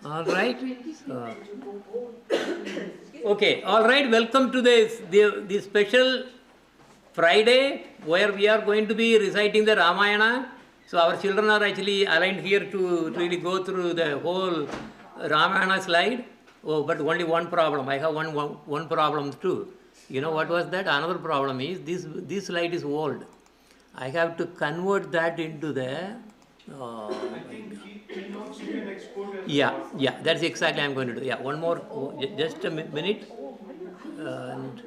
All right. Okay. All right. Welcome to the special Friday where we are going to be reciting the Ramayana. So our children are actually aligned here to really go through the whole Ramayana slide. Oh, but only one problem. I have one problem too. You know what was that? Another problem is this slide is old. I have to convert that into the. Yeah, that's exactly I'm going to do. Yeah, one more, just a minute, and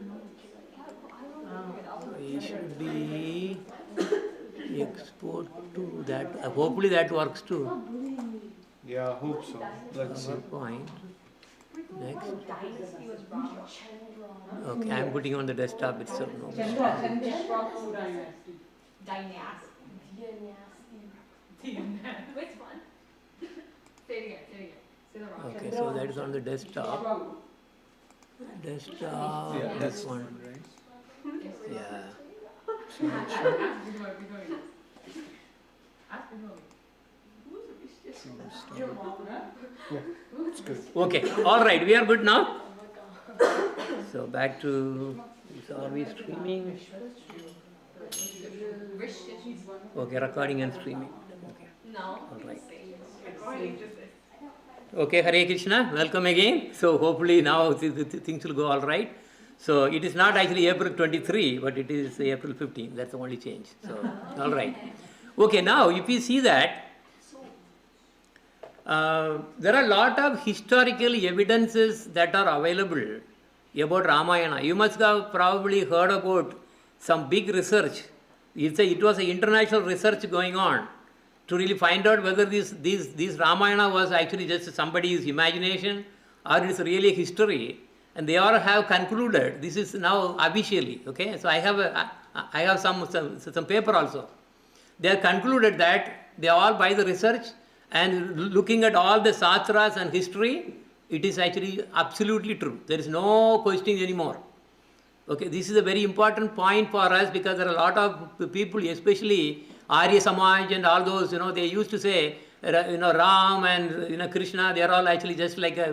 we should be export to that. Hopefully that works too. Yeah, I hope so. Let's see. Point. Next. Okay, I'm putting on the desktop itself. No. Which one? Say it again. Say the wrong. Okay, so that is on the desktop. Desktop, Yeah, this one. right? Yeah. Yeah, it's good. Okay, all right, we are good now. So back to, are we streaming? Okay, recording and streaming. Okay. No. All right. Okay, Hare Krishna, welcome again. So hopefully now things will go all right. So it is not actually April 23, but it is April 15. That's the only change. So, all right. Okay, now if you see that, there are a lot of historical evidences that are available about Ramayana. You must have probably heard about some big research. It was an international research going on to really find out whether this Ramayana was actually just somebody's imagination or it's really history. And they all have concluded, this is now officially, okay. So I have some paper also. They have concluded that they all by the research and looking at all the sastras and history, it is actually absolutely true. There is no questioning anymore. Okay, this is a very important point for us because there are a lot of people, especially Arya Samaj and all those, they used to say, Ram and Krishna, they are all actually just like a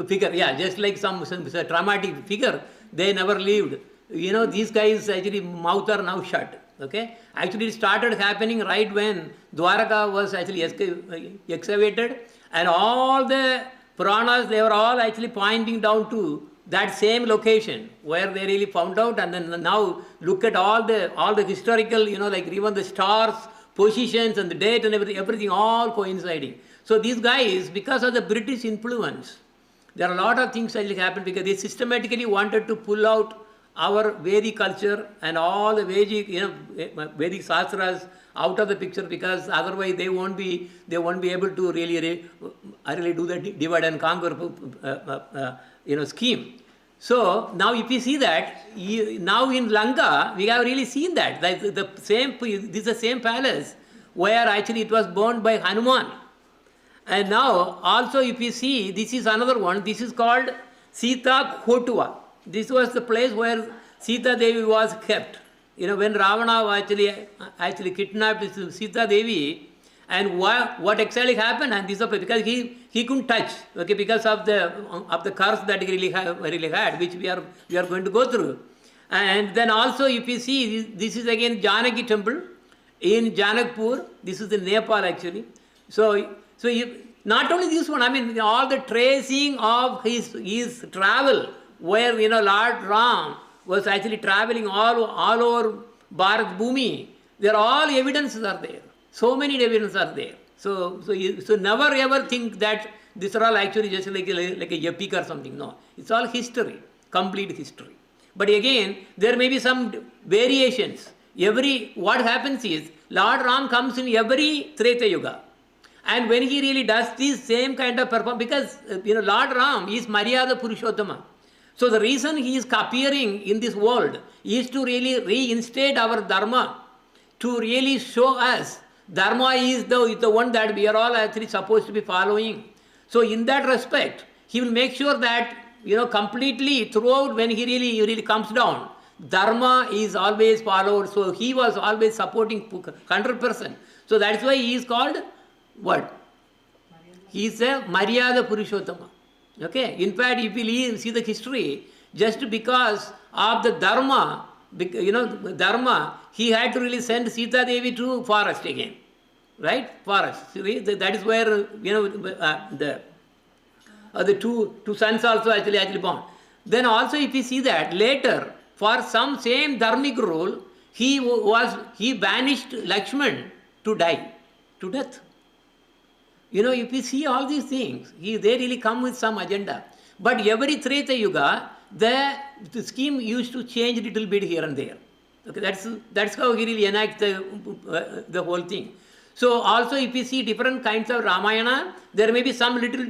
figure, yeah, just like some dramatic figure. They never lived. These guys actually mouth are now shut. Okay, actually it started happening right when Dwaraka was actually excavated, and all the Puranas, they were all actually pointing down to that same location where they really found out. And then now look at all the historical, like even the stars, positions and the date and everything all coinciding. So these guys, because of the British influence, there are a lot of things actually happened because they systematically wanted to pull out our Vedic culture and all the Vedic, Vedic Sastras out of the picture, because otherwise they won't be able to really do the divide and conquer scheme. So now if you see that, now in Lanka we have really seen that this is the same palace where actually it was burned by Hanuman. And now also if you see, this is another one, this is called Sita Kotua. This was the place where Sita Devi was kept. When Ravana actually kidnapped Sita Devi, and what exactly happened, and this is because he couldn't touch, okay, because of the curse that he really had, which we are going to go through. And then also if you see, this is again Janaki temple in Janakpur. This is in Nepal actually. So not only this one, I mean all the tracing of his travel, where Lord Ram was actually traveling all over Bharat Bhumi, there all evidences are there. So many evidences are there. So never ever think that these are all actually just like a epic or something. No, it's all history, complete history. But again, there may be some variations. What happens is, Lord Ram comes in every Treta Yuga. And when he really does this same kind of performance, because Lord Ram is Maryada Purushottama. So the reason he is appearing in this world is to really reinstate our dharma, to really show us dharma is the one that we are all actually supposed to be following. So in that respect, he will make sure that completely throughout when he really comes down, dharma is always followed. So he was always supporting 100%. So that's why he is called what? He is a Maryada Purushottama. Okay? In fact, if you see the history, just because of the dharma, dharma, he had to really send Sita Devi to forest again. Right? Forest. That is where, the two sons also actually born. Then also if you see that later, for some same dharmic rule, he banished Lakshman to die, to death. If you see all these things, they really come with some agenda. But every Treta Yuga, the scheme used to change a little bit here and there. Okay, that's how he really enacts the whole thing. So also if you see different kinds of Ramayana, there may be some little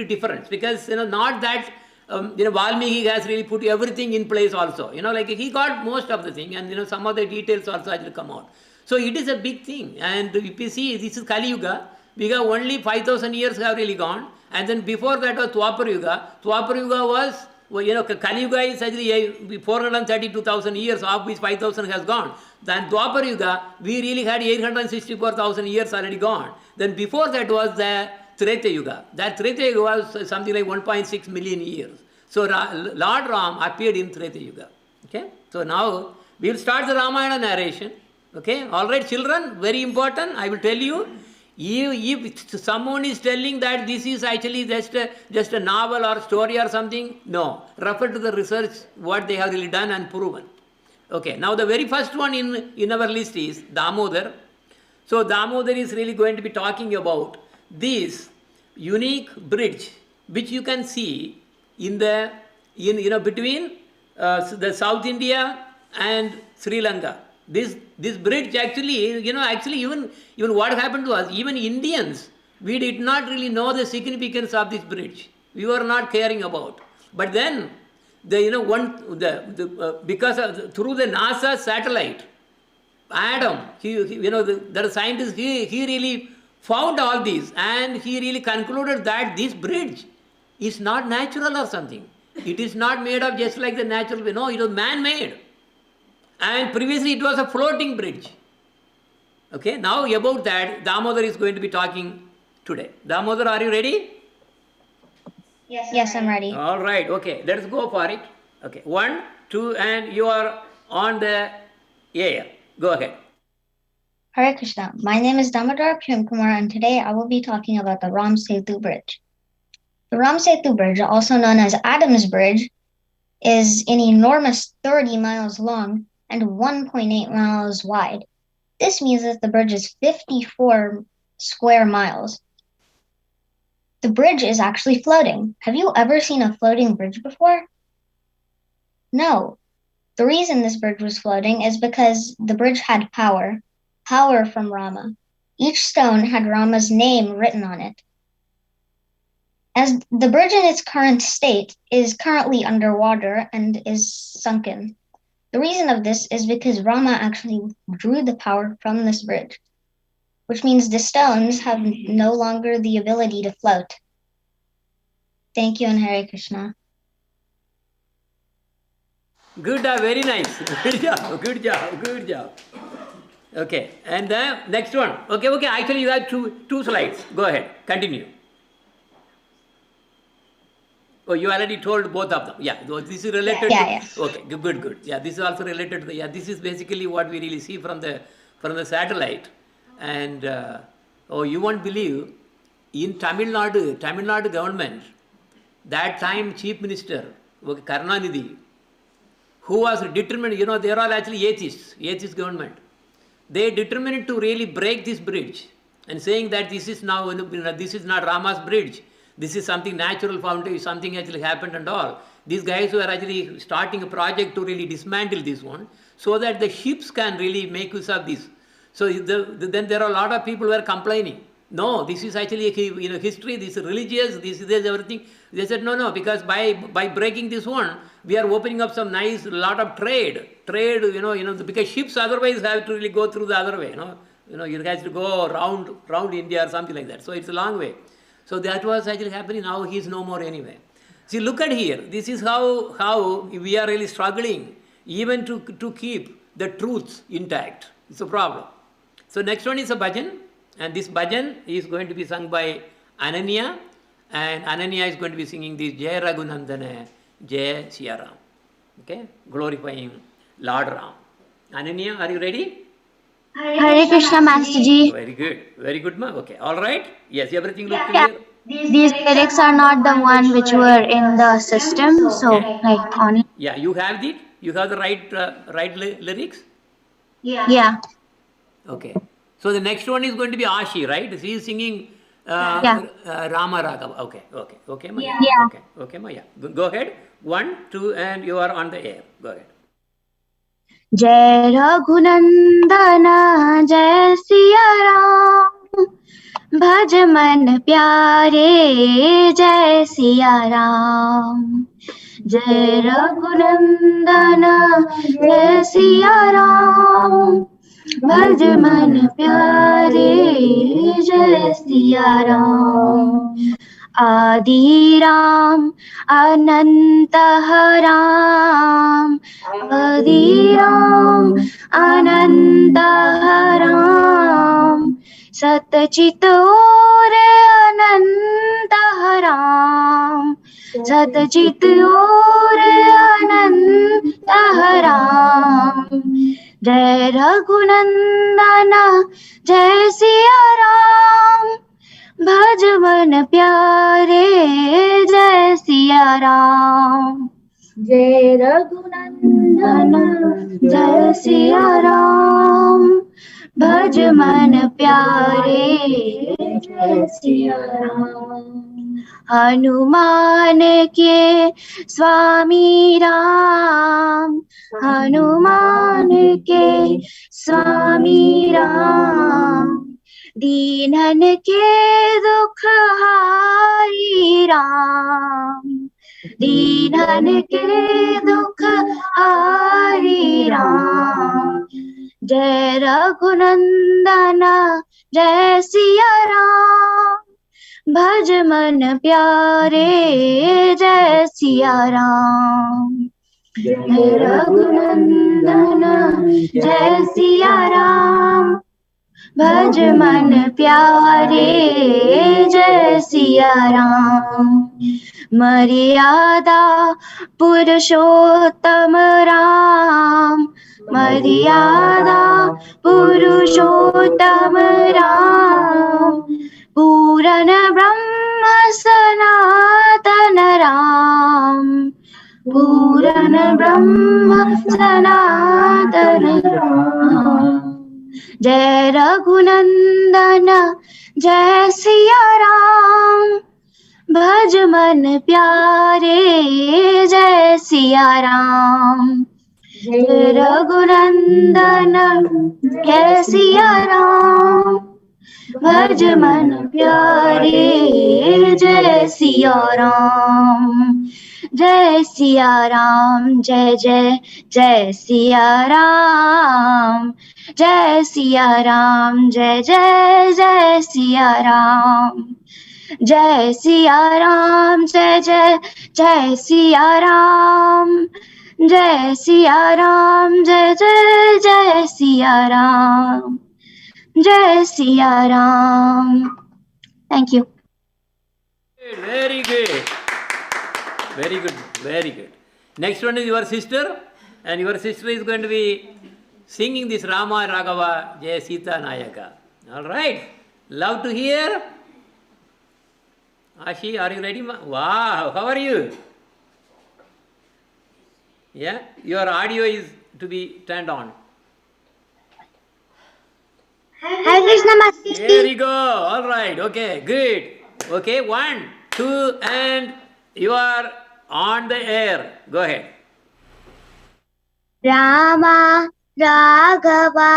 difference, because not that Valmiki has really put everything in place also. Like he got most of the thing, and some of the details also actually come out. So it is a big thing. And if you see, this is Kali Yuga. We have only 5,000 years have really gone, and then before that was Dwapar Yuga. Dwapar Yuga was, Kali Yuga is actually 432,000 years, of which 5,000 has gone. Then Dwapar Yuga, we really had 864,000 years already gone. Then before that was the Treta Yuga. That Treta Yuga was something like 1.6 million years. So Lord Ram appeared in Treta Yuga. Okay? So now we will start the Ramayana narration. Okay? Alright, children, very important. I will tell you. If someone is telling that this is actually just a novel or story or something, no. Refer to the research, what they have really done and proven. Okay, now the very first one in our list is Damodar. So Damodar is really going to be talking about this unique bridge which you can see in between the South India and Sri Lanka. This bridge actually, even what happened to us, even Indians, we did not really know the significance of this bridge. We were not caring about. But then, because through the NASA satellite, Adam, the scientist, he really found all these, and he really concluded that this bridge is not natural or something. It is not made of just like the natural way. No, it was man-made. And previously it was a floating bridge. Okay, now about that, Damodar is going to be talking today. Damodar, are you ready? Yes, I'm ready. All right, okay, let's go for it. Okay, 1, 2, and you are on the air. Go ahead. Hare Krishna. My name is Damodar Premkumar, and today I will be talking about the Ram Setu Bridge. The Ram Setu Bridge, also known as Adam's Bridge, is an enormous 30 miles long and 1.8 miles wide. This means that the bridge is 54 square miles. The bridge is actually floating. Have you ever seen a floating bridge before? No. The reason this bridge was floating is because the bridge had power from Rama. Each stone had Rama's name written on it. As the bridge in its current state is currently underwater and is sunken. The reason of this is because Rama actually drew the power from this bridge, which means the stones have no longer the ability to float. Thank you and Hare Krishna. Good, very nice. Good job. Okay, and the next one. Okay, actually you have two slides. Go ahead, continue. Oh, you already told both of them. Yeah, this is related Yeah. Okay, good. Yeah, this is also related to this is basically what we really see from the satellite. And you won't believe, in Tamil Nadu government, that time Chief Minister, Karunanidhi, who was determined, they are all actually atheist government. They determined to really break this bridge and saying that this is now, this is not Rama's bridge. This is something natural foundation, something actually happened and all. These guys were actually starting a project to really dismantle this one so that the ships can really make use of this. So then there are a lot of people who are complaining. No, this is actually history, this is religious, this is everything. They said no, because by breaking this one, we are opening up some nice lot of trade, because ships otherwise have to really go through the other way, you guys to go round India or something like that. So it's a long way. So that was actually happening. Now he is no more anyway. See, look at here. This is how we are really struggling even to keep the truths intact. It's a problem. So next one is a bhajan. And this bhajan is going to be sung by Ananya, and Ananya is going to be singing this Jai Raghunandana, Jai Siya Ram. Okay, glorifying Lord Ram. Ananya, are you ready? Hare Krishna, Master Ji. Very good, ma. Okay, all right. Yes, everything looks clear. These lyrics are not the one which were in the system, so like on. Yeah, you have it. You have the right lyrics. Yeah. Okay. So the next one is going to be Ashi, right? She is singing Yeah. Rama Raghava. Okay, ma. Yeah. Okay, ma. Yeah. Go ahead. 1, 2, and you are on the air. Go ahead. जय रघुनंदन जय सिया राम, भज मन प्यारे जय सिया राम। जय रघुनंदन जय सिया राम, भज मन प्यारे जय सिया राम। आदि राम अनंत राम, आदि राम अनंत राम, सतचित और अनंत राम, सतचित और अनंत राम। जय रघुनंदन जय सिया राम, भज मन प्यारे जय सिया राम। जय रघुनंदन जय सिया राम, भज मन प्यारे जय सिया राम। हनुमान के स्वामी राम, हनुमान के स्वामी राम, दीनन के दुख हारी राम, दीनन के दुख हारी राम। जय रघुनंदन जय सिया राम, भज मन प्यारे जय सिया राम। जय रघुनंदन जय सिया राम, भज मन प्यारे जय सिया राम। मर्यादा पुरुषोत्तम राम, मर्यादा पुरुषोत्तम राम, पूर्ण ब्रह्म सनातन राम, पूर्ण ब्रह्म सनातन राम। जय रघुनंदन जय सिया राम, भज मन प्यारे जय सिया राम। जय रघुनंदन जय सिया राम, भज मन प्यारे जय सिया राम। जय सिया राम जय जय जय सिया राम, जय सिया राम जय जय जय सिया राम। जय सिया राम जय जय जय सिया राम, जय सिया राम जय जय जय सिया राम, जय Siya Ram. Thank you. Very good. Very good. Very good. Next one is your sister, and your sister is going to be singing this Rama Raghava Jai Sita Nayaka. All right. Love to hear. Ashi, are you ready? Wow. How are you? Yeah. Your audio is to be turned on. Hare Krishna, Master. Here we go. All right. Okay. Good. Okay. 1, 2, and you are on the air. Go ahead. Rama Raghava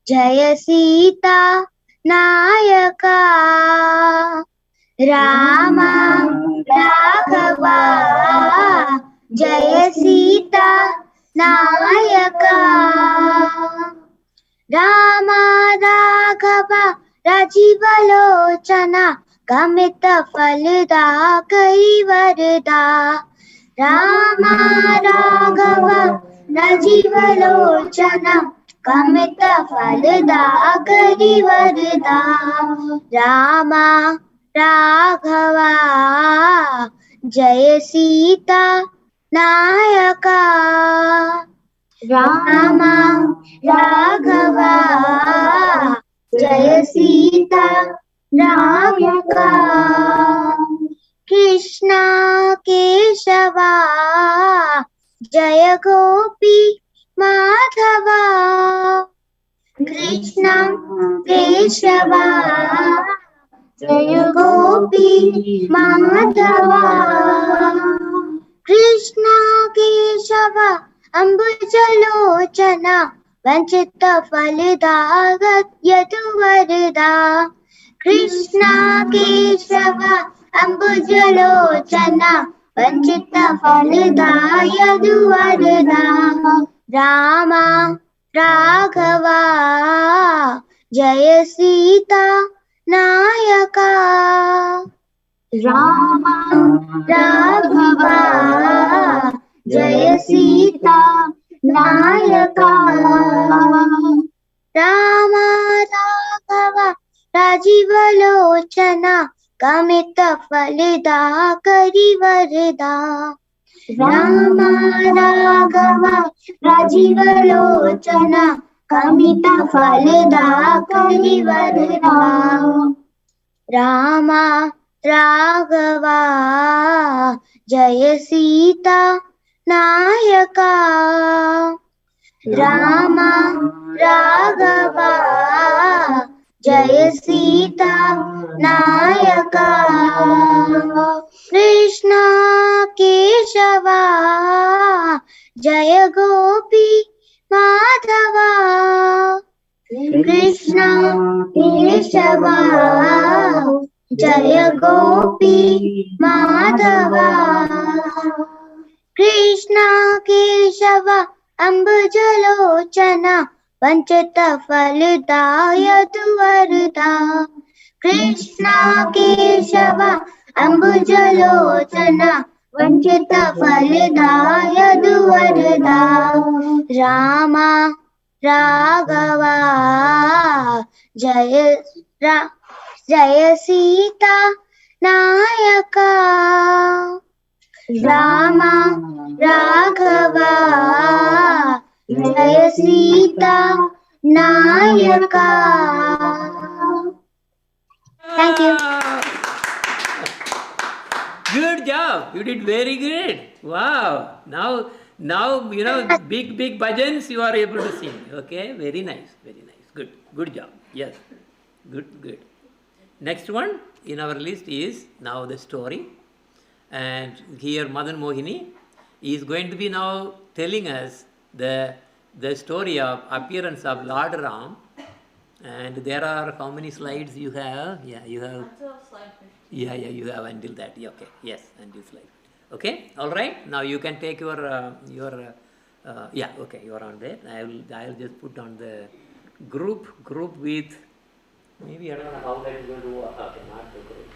Jaya Sita Nayaka, Rama Raghava Jaya Sita Nayaka, Rama Raghava Rajiva Lochana Kamita Falda Kaivarda, Rama Raghava Rajiva Lochana कमित फलदा करिवरदा रामा राघवा जय सीता नायका रामा राघवा जय सीता नायका कृष्णा केशवा जय गोपी माधवा कृष्णा केशवा जय गोपी माधवा कृष्णा केशव अम्बुजलोचना वंचित फलदागत यदुवरदा कृष्णा केशव अम्बुजलोचना वंचित फलदा यदुवरदा रामा राघवा जय सीता नायका रामा राघवा जय सीता नायका रामा राघवा राजीव लोचना कमित फलदा करिवरदा रामा राघवा राजीव लोचना कमित फलदा करिवरदा रामा राघवा जय सीता नायका रामा राघवा जय सीता नायका कृष्णा केशवा जय गोपी माधवा कृष्णा केशवा जय गोपी माधवा कृष्णा केशव अम्बुजलोचना वंचित फलदा यदुवरदा कृष्णा केशव अम्बुजलोचना वंचित फलदा यदुवरदा रामा राघवा जय सीता नायका रामा राघवा जय Sita Nykaa Thank you. Good job. You did very good. Wow. Now you know big bhajans you are able to sing. Okay. Very nice. Very nice. Good. Good job. Yes. Good. Next one in our list is now the story. And here Madan Mohini is going to be now telling us the story of appearance of Lord Ram. And there are how many slides you have? Yeah, you have. Until slide 15. Yeah, you have until that. Yeah, okay. Yes, until slide. Okay. All right. Now you can take your yeah. Okay, you are on there. I'll just put on the group with maybe I don't know how that is going to work. Okay, not the group.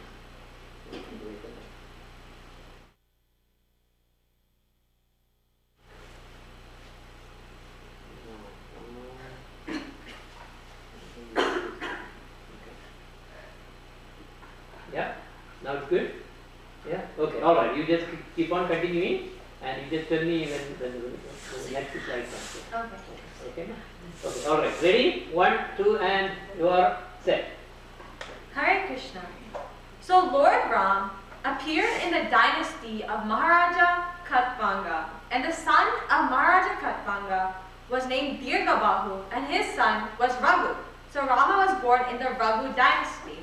Yeah, now it's good. Yeah, okay, all right. You just keep on continuing, and you just tell me when the next slide comes. Okay. Okay. All right. Ready? 1, 2, and you are set. Hare Krishna. So Lord Ram appeared in the dynasty of Maharaja Katpanga, and the son of Maharaja Katpanga was named Dirgabahu, and his son was Raghu. So Rama was born in the Raghu dynasty.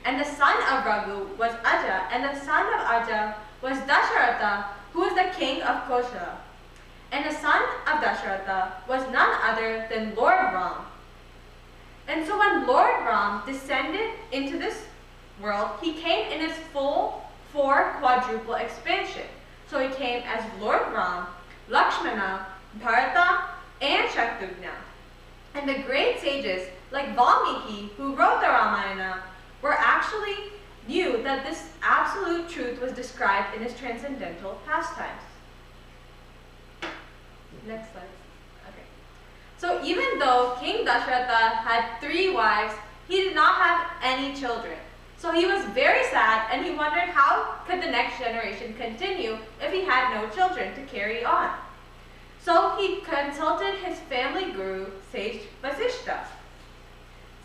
And the son of Raghu was Aja, and the son of Aja was Dasharatha, who was the king of Koshala. And the son of Dasharatha was none other than Lord Ram. And so when Lord Ram descended into this world, he came in his full 4 quadruple expansion. So he came as Lord Ram, Lakshmana, Bharata, and Shatrughna. And the great sages like Valmiki, who wrote the Ramayana, were actually knew that this absolute truth was described in his transcendental pastimes. Next slide. Okay. So even though King Dasharatha had 3 wives. He did not have any children. So he was very sad and he wondered how could the next generation continue if he had no children to carry on. So he consulted his family guru, Sage Vasishta.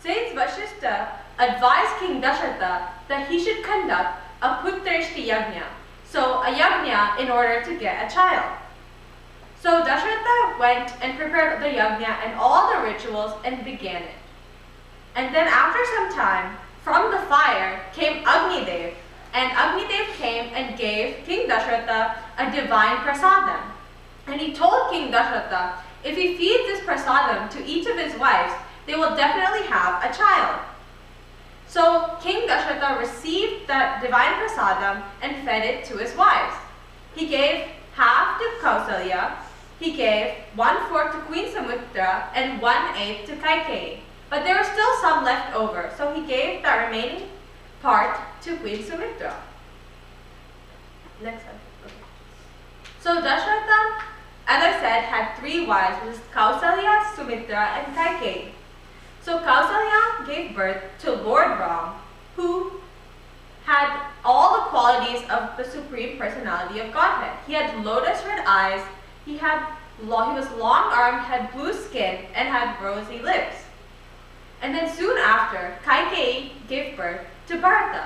Sage Vasishta advised King Dasharatha that he should conduct a Putrishti Yajna, so a yajna in order to get a child. So Dasharatha went and prepared the yajna and all the rituals and began it. And then after some time, from the fire came Agni Dev, and Agni Dev came and gave King Dasharatha a divine prasadam. And he told King Dasharatha, if he feeds this prasadam to each of his wives, they will definitely have a child. So King Dasharatha received that divine prasadam and fed it to his wives. He gave half to Kausalya, he gave 1/4 to Queen Sumitra, and 1/8 to Kaikeyi. But there was still some left over, so he gave that remaining part to Queen Sumitra. Next slide. Okay. So Dasharatha, as I said, had 3 wives, which is Kausalya, Sumitra, and Kaikeyi. So Kausalya gave birth to Lord Ram, who had all the qualities of the Supreme Personality of Godhead. He had lotus red eyes, he was long-armed, had blue skin, and had rosy lips. And then soon after, Kaikeyi gave birth to Bharata.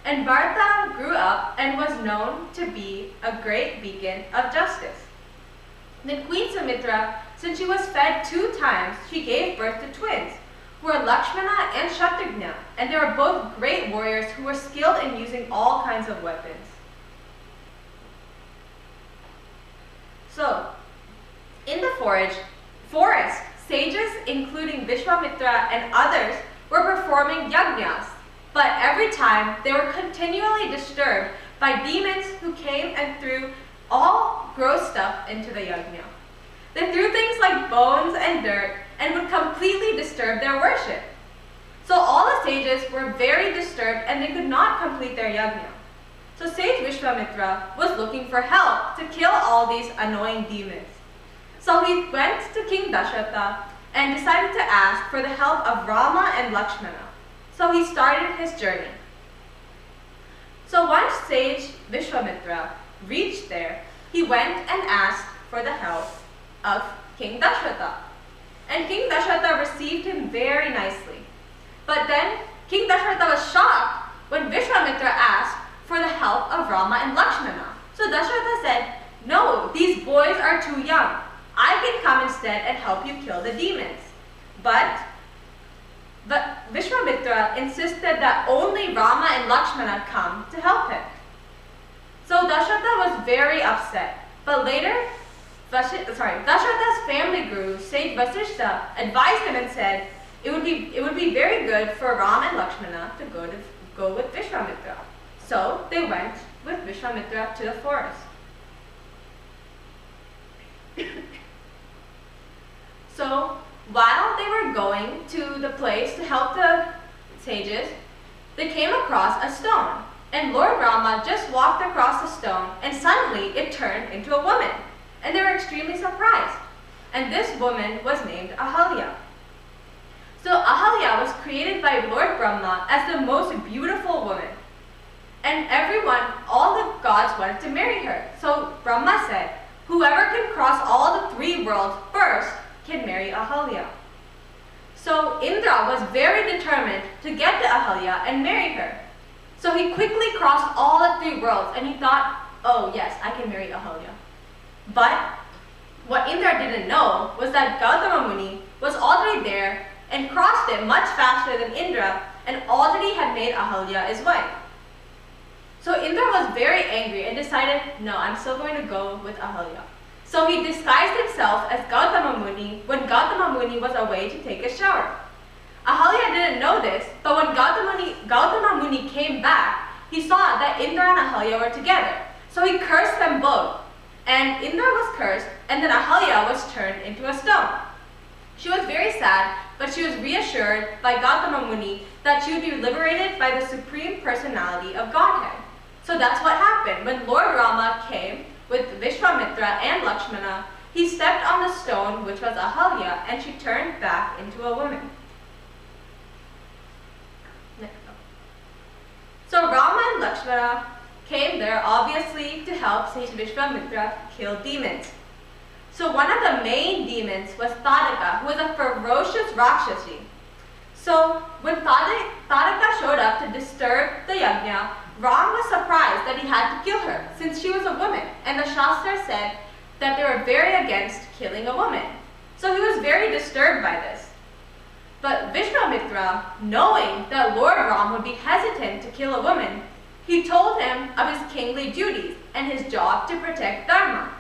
And Bharata grew up and was known to be a great beacon of justice. Then Queen Sumitra, since she was fed 2 times, she gave birth to twins, who were Lakshmana and Shatrughna, and they were both great warriors who were skilled in using all kinds of weapons. So, in the forest, sages, including Vishwamitra and others, were performing yajnas, but every time they were continually disturbed by demons who came and threw all gross stuff into the yajna. They threw things like bones and dirt and would completely disturb their worship. So all the sages were very disturbed and they could not complete their yajna. So sage Vishwamitra was looking for help to kill all these annoying demons. So he went to King Dasharatha and decided to ask for the help of Rama and Lakshmana. So he started his journey. So once sage Vishwamitra reached there, he went and asked for the help of King Dasharatha. And King Dasharatha received him very nicely. But then King Dasharatha was shocked when Vishwamitra asked for the help of Rama and Lakshmana. So Dasharatha said, no, these boys are too young. I can come instead and help you kill the demons. But Vishwamitra insisted that only Rama and Lakshmana come to help him. So Dasharatha was very upset. But later, Dasharatha's family guru, Sage Vasishta, advised him and said, it would be very good for Ram and Lakshmana to go with Vishwamitra. So they went with Vishwamitra to the forest. So while they were going to the place to help the sages, they came across a stone. And Lord Rama just walked across the stone and suddenly it turned into a woman. And they were extremely surprised. And this woman was named Ahalya. So Ahalya was created by Lord Brahma as the most beautiful woman. And all the gods wanted to marry her. So Brahma said, whoever can cross all the 3 worlds first can marry Ahalya. So Indra was very determined to get to Ahalya and marry her. So he quickly crossed all the 3 worlds and he thought, oh yes, I can marry Ahalya. But what Indra didn't know was that Gautama Muni was already there and crossed it much faster than Indra and already had made Ahalya his wife. So Indra was very angry and decided, no, I'm still going to go with Ahalya. So he disguised himself as Gautama Muni when Gautama Muni was away to take a shower. Ahalya didn't know this, but when Gautama Muni came back, he saw that Indra and Ahalya were together. So he cursed them both. And Indra was cursed, and then Ahalya was turned into a stone. She was very sad, but she was reassured by Gautama Muni that she would be liberated by the Supreme Personality of Godhead. So that's what happened. When Lord Rama came with Vishwamitra and Lakshmana, he stepped on the stone, which was Ahalya, and she turned back into a woman. So Rama and Lakshmana came there obviously to help Sage Vishwamitra kill demons. So one of the main demons was Tadaka, who was a ferocious Rakshasi. So when Tadaka showed up to disturb the yajna, Ram was surprised that he had to kill her since she was a woman, and the Shastra said that they were very against killing a woman. So he was very disturbed by this. But Vishwamitra, knowing that Lord Ram would be hesitant to kill a woman, he told him of his kingly duties and his job to protect Dharma.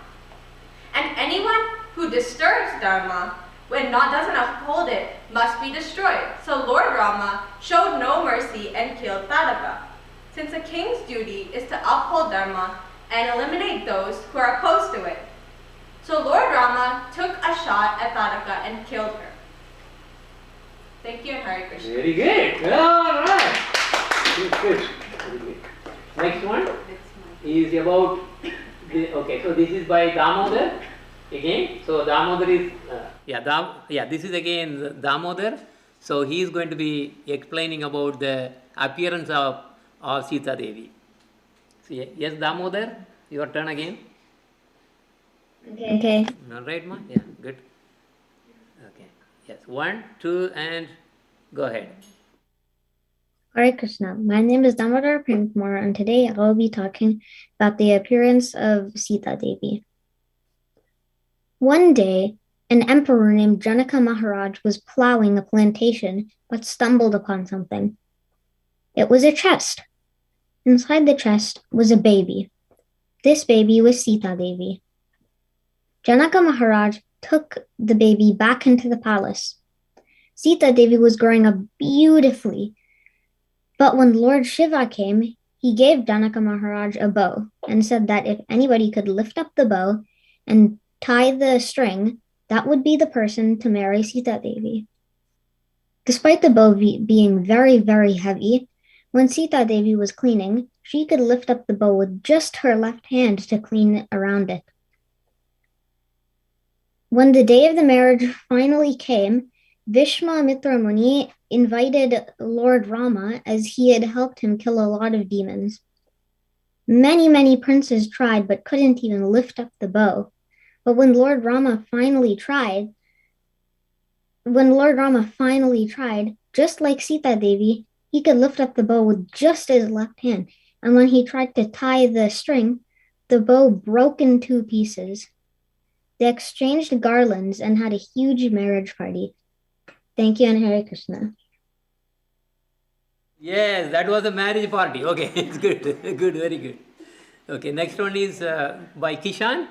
And anyone who disturbs Dharma when doesn't uphold it must be destroyed. So Lord Rama showed no mercy and killed Tadaka, since a king's duty is to uphold Dharma and eliminate those who are opposed to it. So Lord Rama took a shot at Tadaka and killed her. Thank you and Hare Krishna. Very good. All right. Good. Very good. Next one is about okay. So this is by Damodar again. So Damodar is this is again Damodar. So he is going to be explaining about the appearance of Sita Devi. So, yes, Damodar, your turn again. Okay. All right, ma. Yeah, good. Okay. Yes, 1, 2, and go ahead. Hare Krishna. My name is Damodar Premkumar, and today I will be talking about the appearance of Sita Devi. One day, an emperor named Janaka Maharaj was plowing a plantation but stumbled upon something. It was a chest. Inside the chest was a baby. This baby was Sita Devi. Janaka Maharaj took the baby back into the palace. Sita Devi was growing up beautifully. But when Lord Shiva came, he gave Janaka Maharaj a bow and said that if anybody could lift up the bow and tie the string, that would be the person to marry Sita Devi. Despite the bow being very, very heavy, when Sita Devi was cleaning, she could lift up the bow with just her left hand to clean around it. When the day of the marriage finally came, Vishwamitra Muni invited Lord Rama as he had helped him kill a lot of demons. Many, many princes tried but couldn't even lift up the bow. But when Lord Rama finally tried, just like Sita Devi, he could lift up the bow with just his left hand. And when he tried to tie the string, the bow broke in 2 pieces. They exchanged garlands and had a huge marriage party. Thank you and Hare Krishna. Yes, that was a marriage party. Okay, it's good. Good, very good. Okay, next one is by Kishan.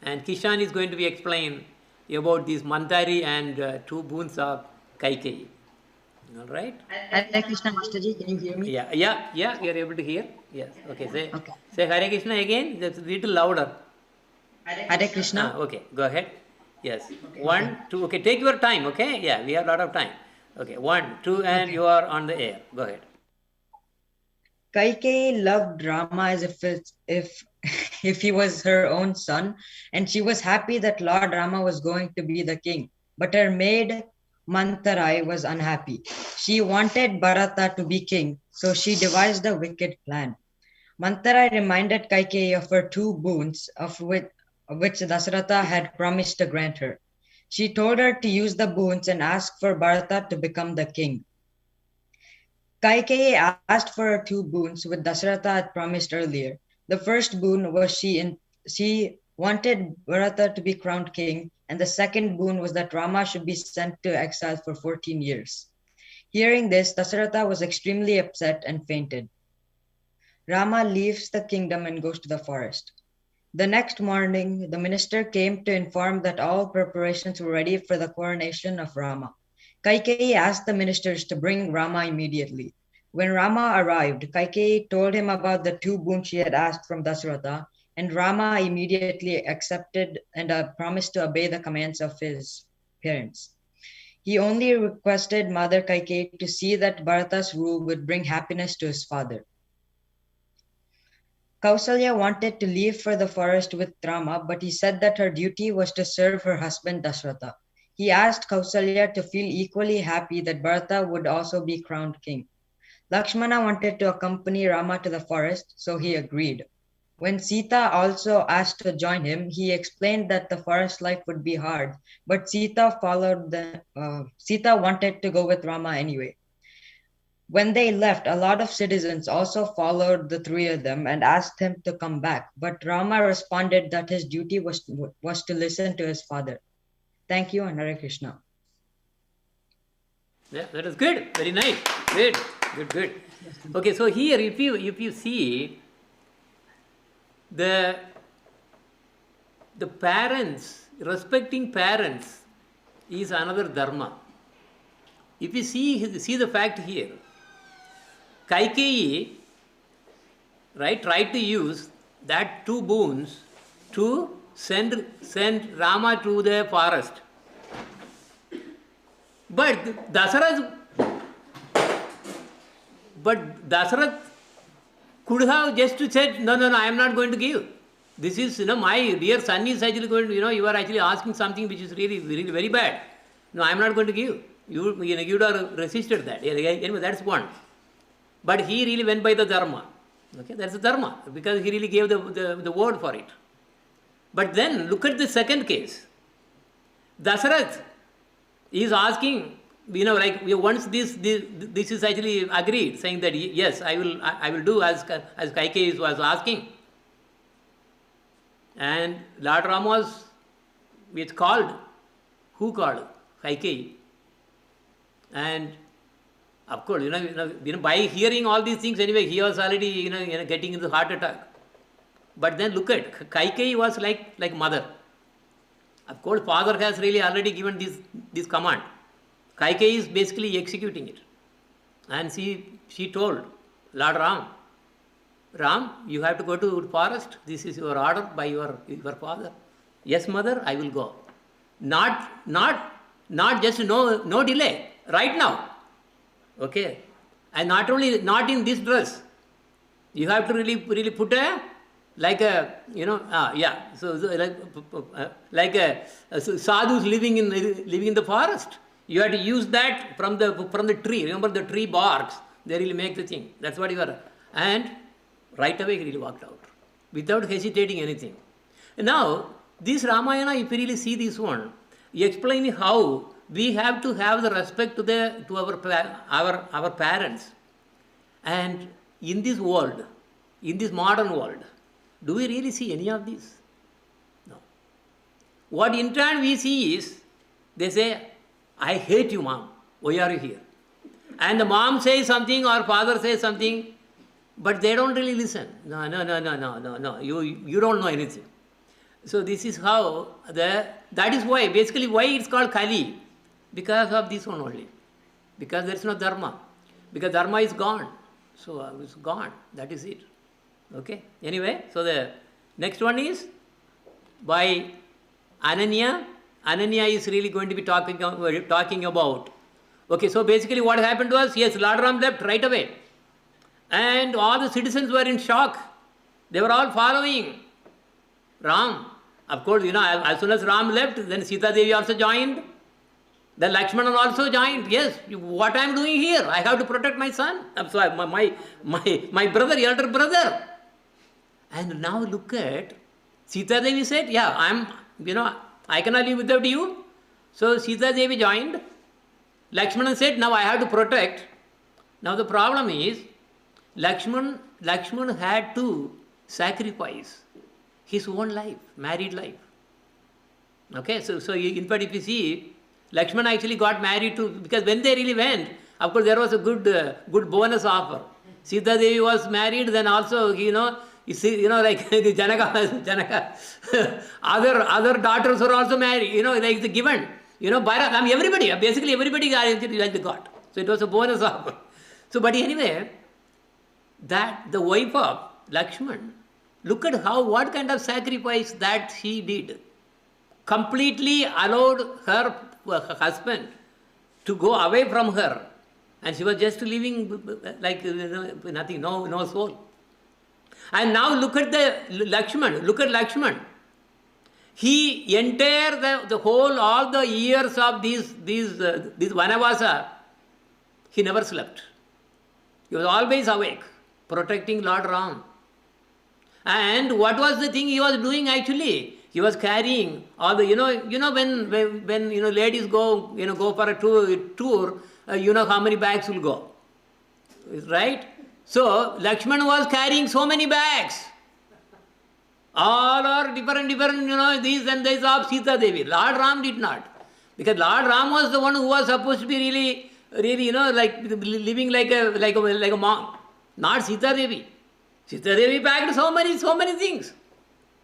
And Kishan is going to be explain about this Mandari and 2 boons of Kaikeyi. All right? Hare Krishna, Masterji, can you hear me? Yeah, you are able to hear? Yes. Okay, say Hare Krishna again, just a little louder. Hare Krishna. Okay, go ahead. Yes. 1, 2, okay, take your time, okay? Yeah, we have a lot of time. Okay, 1, 2, and you are on the air. Go ahead. Kaikeyi loved Rama as if he was her own son, and she was happy that Lord Rama was going to be the king. But her maid Mantarai was unhappy. She wanted Bharata to be king, so she devised a wicked plan. Mantarai reminded Kaikeyi of her 2 boons, of which Dasharatha had promised to grant her. She told her to use the boons and ask for Bharata to become the king. Kaikeyi asked for her 2 boons which Dasharatha had promised earlier. The first boon was she wanted Bharata to be crowned king, and the second boon was that Rama should be sent to exile for 14 years. Hearing this, Dasharatha was extremely upset and fainted. Rama leaves the kingdom and goes to the forest. The next morning, the minister came to inform that all preparations were ready for the coronation of Rama. Kaikeyi asked the ministers to bring Rama immediately. When Rama arrived, Kaikeyi told him about the 2 boons she had asked from Dasharatha, and Rama immediately accepted and promised to obey the commands of his parents. He only requested Mother Kaikeyi to see that Bharata's rule would bring happiness to his father. Kausalya wanted to leave for the forest with Rama, but he said that her duty was to serve her husband Dasharatha. He asked Kausalya to feel equally happy that Bharata would also be crowned king. Lakshmana wanted to accompany Rama to the forest, so he agreed. When Sita also asked to join him, he explained that the forest life would be hard, but Sita wanted to go with Rama anyway. When they left, a lot of citizens also followed the three of them and asked him to come back, but Rama responded that his duty was to listen to his father. Thank you, and Hare Krishna. Yeah, that is good. Very nice. Good. Okay, so here if you see the parents, respecting parents is another dharma. If you see the fact here, Kaikeyi, right, tried to use that 2 boons to send Rama to the forest. But Dasarath could have just said, no, I am not going to give. This is, my dear son is actually going to, you are actually asking something which is really, really very bad. No, I am not going to give. You would have resisted that. Anyway, that's one. But he really went by the dharma. Okay, that's the dharma, because he really gave the word for it. But then look at the second case. Dasarath is asking, once this is actually agreed, saying that yes, I will do as Kaikeyi was asking. And Lord Rama was called. Who called? Kaikeyi. And of course, by hearing all these things, anyway, he was already, getting into heart attack. But then look at, Kaikeyi was like mother. Of course, father has really already given this command. Kaikeyi is basically executing it. And she told Lord Ram, you have to go to the forest. This is your order by your father. Yes, mother, I will go. Not just no delay. Right now. Okay. And not in this dress. You have to really put like a sadhus living in the forest. You have to use that from the tree. Remember the tree barks. They really make the thing. That's what you are. And right away he really walked out without hesitating anything. Now this Ramayana, if you really see this one, explaining how we have to have the respect to our parents. And in this world, in this modern world, do we really see any of this? No. What in turn we see is, they say, I hate you, mom. Why are you here? And the mom says something or father says something, but they don't really listen. No. You don't know anything. So this is how that is why, basically why it's called Kali. Because of this one only. Because there is no dharma. Because dharma is gone. So it's gone. That is it. Okay. Anyway, so the next one is by Ananya. Ananya is really going to be talking about. Okay, so basically what happened to us? Yes, Lord Ram left right away. And all the citizens were in shock. They were all following Ram. Of course, as soon as Ram left, then Sita Devi also joined. Then Lakshmana also joined. Yes, what I am doing here? I have to protect my son. I'm sorry, my brother, elder brother. And now look at, Sita Devi said, yeah, I cannot live without you. So Sita Devi joined. Lakshmana said, now I have to protect. Now the problem is, Lakshman had to sacrifice his own life, married life. Okay, so in fact if you see, Lakshmana actually got married to, because when they really went, of course there was a good bonus offer. Sita Devi was married, then also, like Janaka, other daughters were also married, like the given. Bharat, everybody, basically everybody got. So it was a bonus offer. So, but anyway, that the wife of Lakshman, look at what kind of sacrifice that she did. Completely allowed her husband to go away from her, and she was just living like nothing, no soul. And now look at Lakshman. He entire the whole, all the years of this Vanavasa, he never slept. He was always awake, protecting Lord Ram. And what was the thing he was doing actually? He was carrying all the, when ladies go for a tour, how many bags will go, right? So Lakshman was carrying so many bags. All are different, these and these of Sita Devi. Lord Ram did not. Because Lord Ram was the one who was supposed to be really, like living like a monk. Not Sita Devi. Sita Devi packed so many things.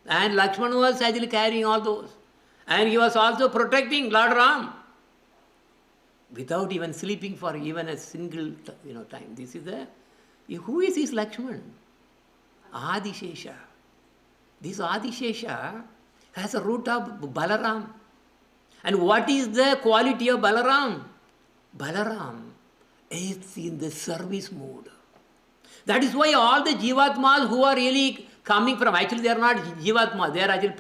And Lakshman was actually carrying all those. And he was also protecting Lord Ram. Without even sleeping for even a single time. This is who is this Lakshman? Adishesha. This Adishesha has a root of Balaram. And what is the quality of Balaram? Balaram is in the service mode. That is why all the Jivatmas who are really coming from, actually they are not Jivatmas, they are actually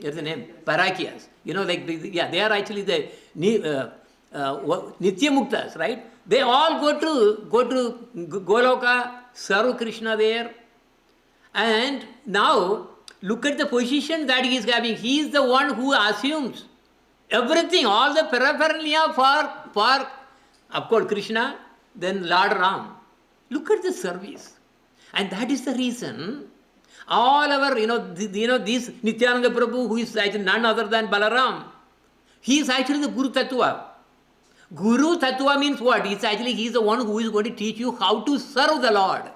here's the name, Parakyas. They are actually the Nitya Muktas, right? They all go to Goloka, serve Krishna there. And now, look at the position that he is having. He is the one who assumes everything, all the paraphernalia for of course, Krishna, then Lord Ram. Look at the service. And that is the reason all our, this Nityananda Prabhu, who is actually none other than Balaram, he is actually the Guru Tattva. Guru Tattva means what? He is the one who is going to teach you how to serve the Lord.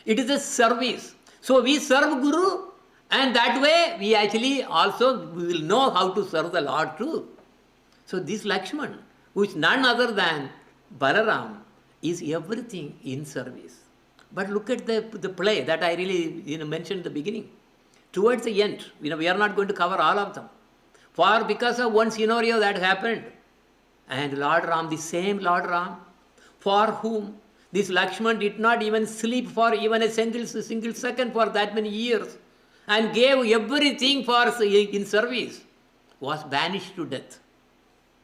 It is a service. So we serve Guru, and that way we actually also will know how to serve the Lord too. So this Lakshman, who is none other than Balaram, is everything in service. But look at the play that I really mentioned in the beginning. Towards the end, we are not going to cover all of them. Because of one scenario that happened, and Lord Ram, the same Lord Ram, for whom this Lakshman did not even sleep for even a single second for that many years, and gave everything in service, was banished to death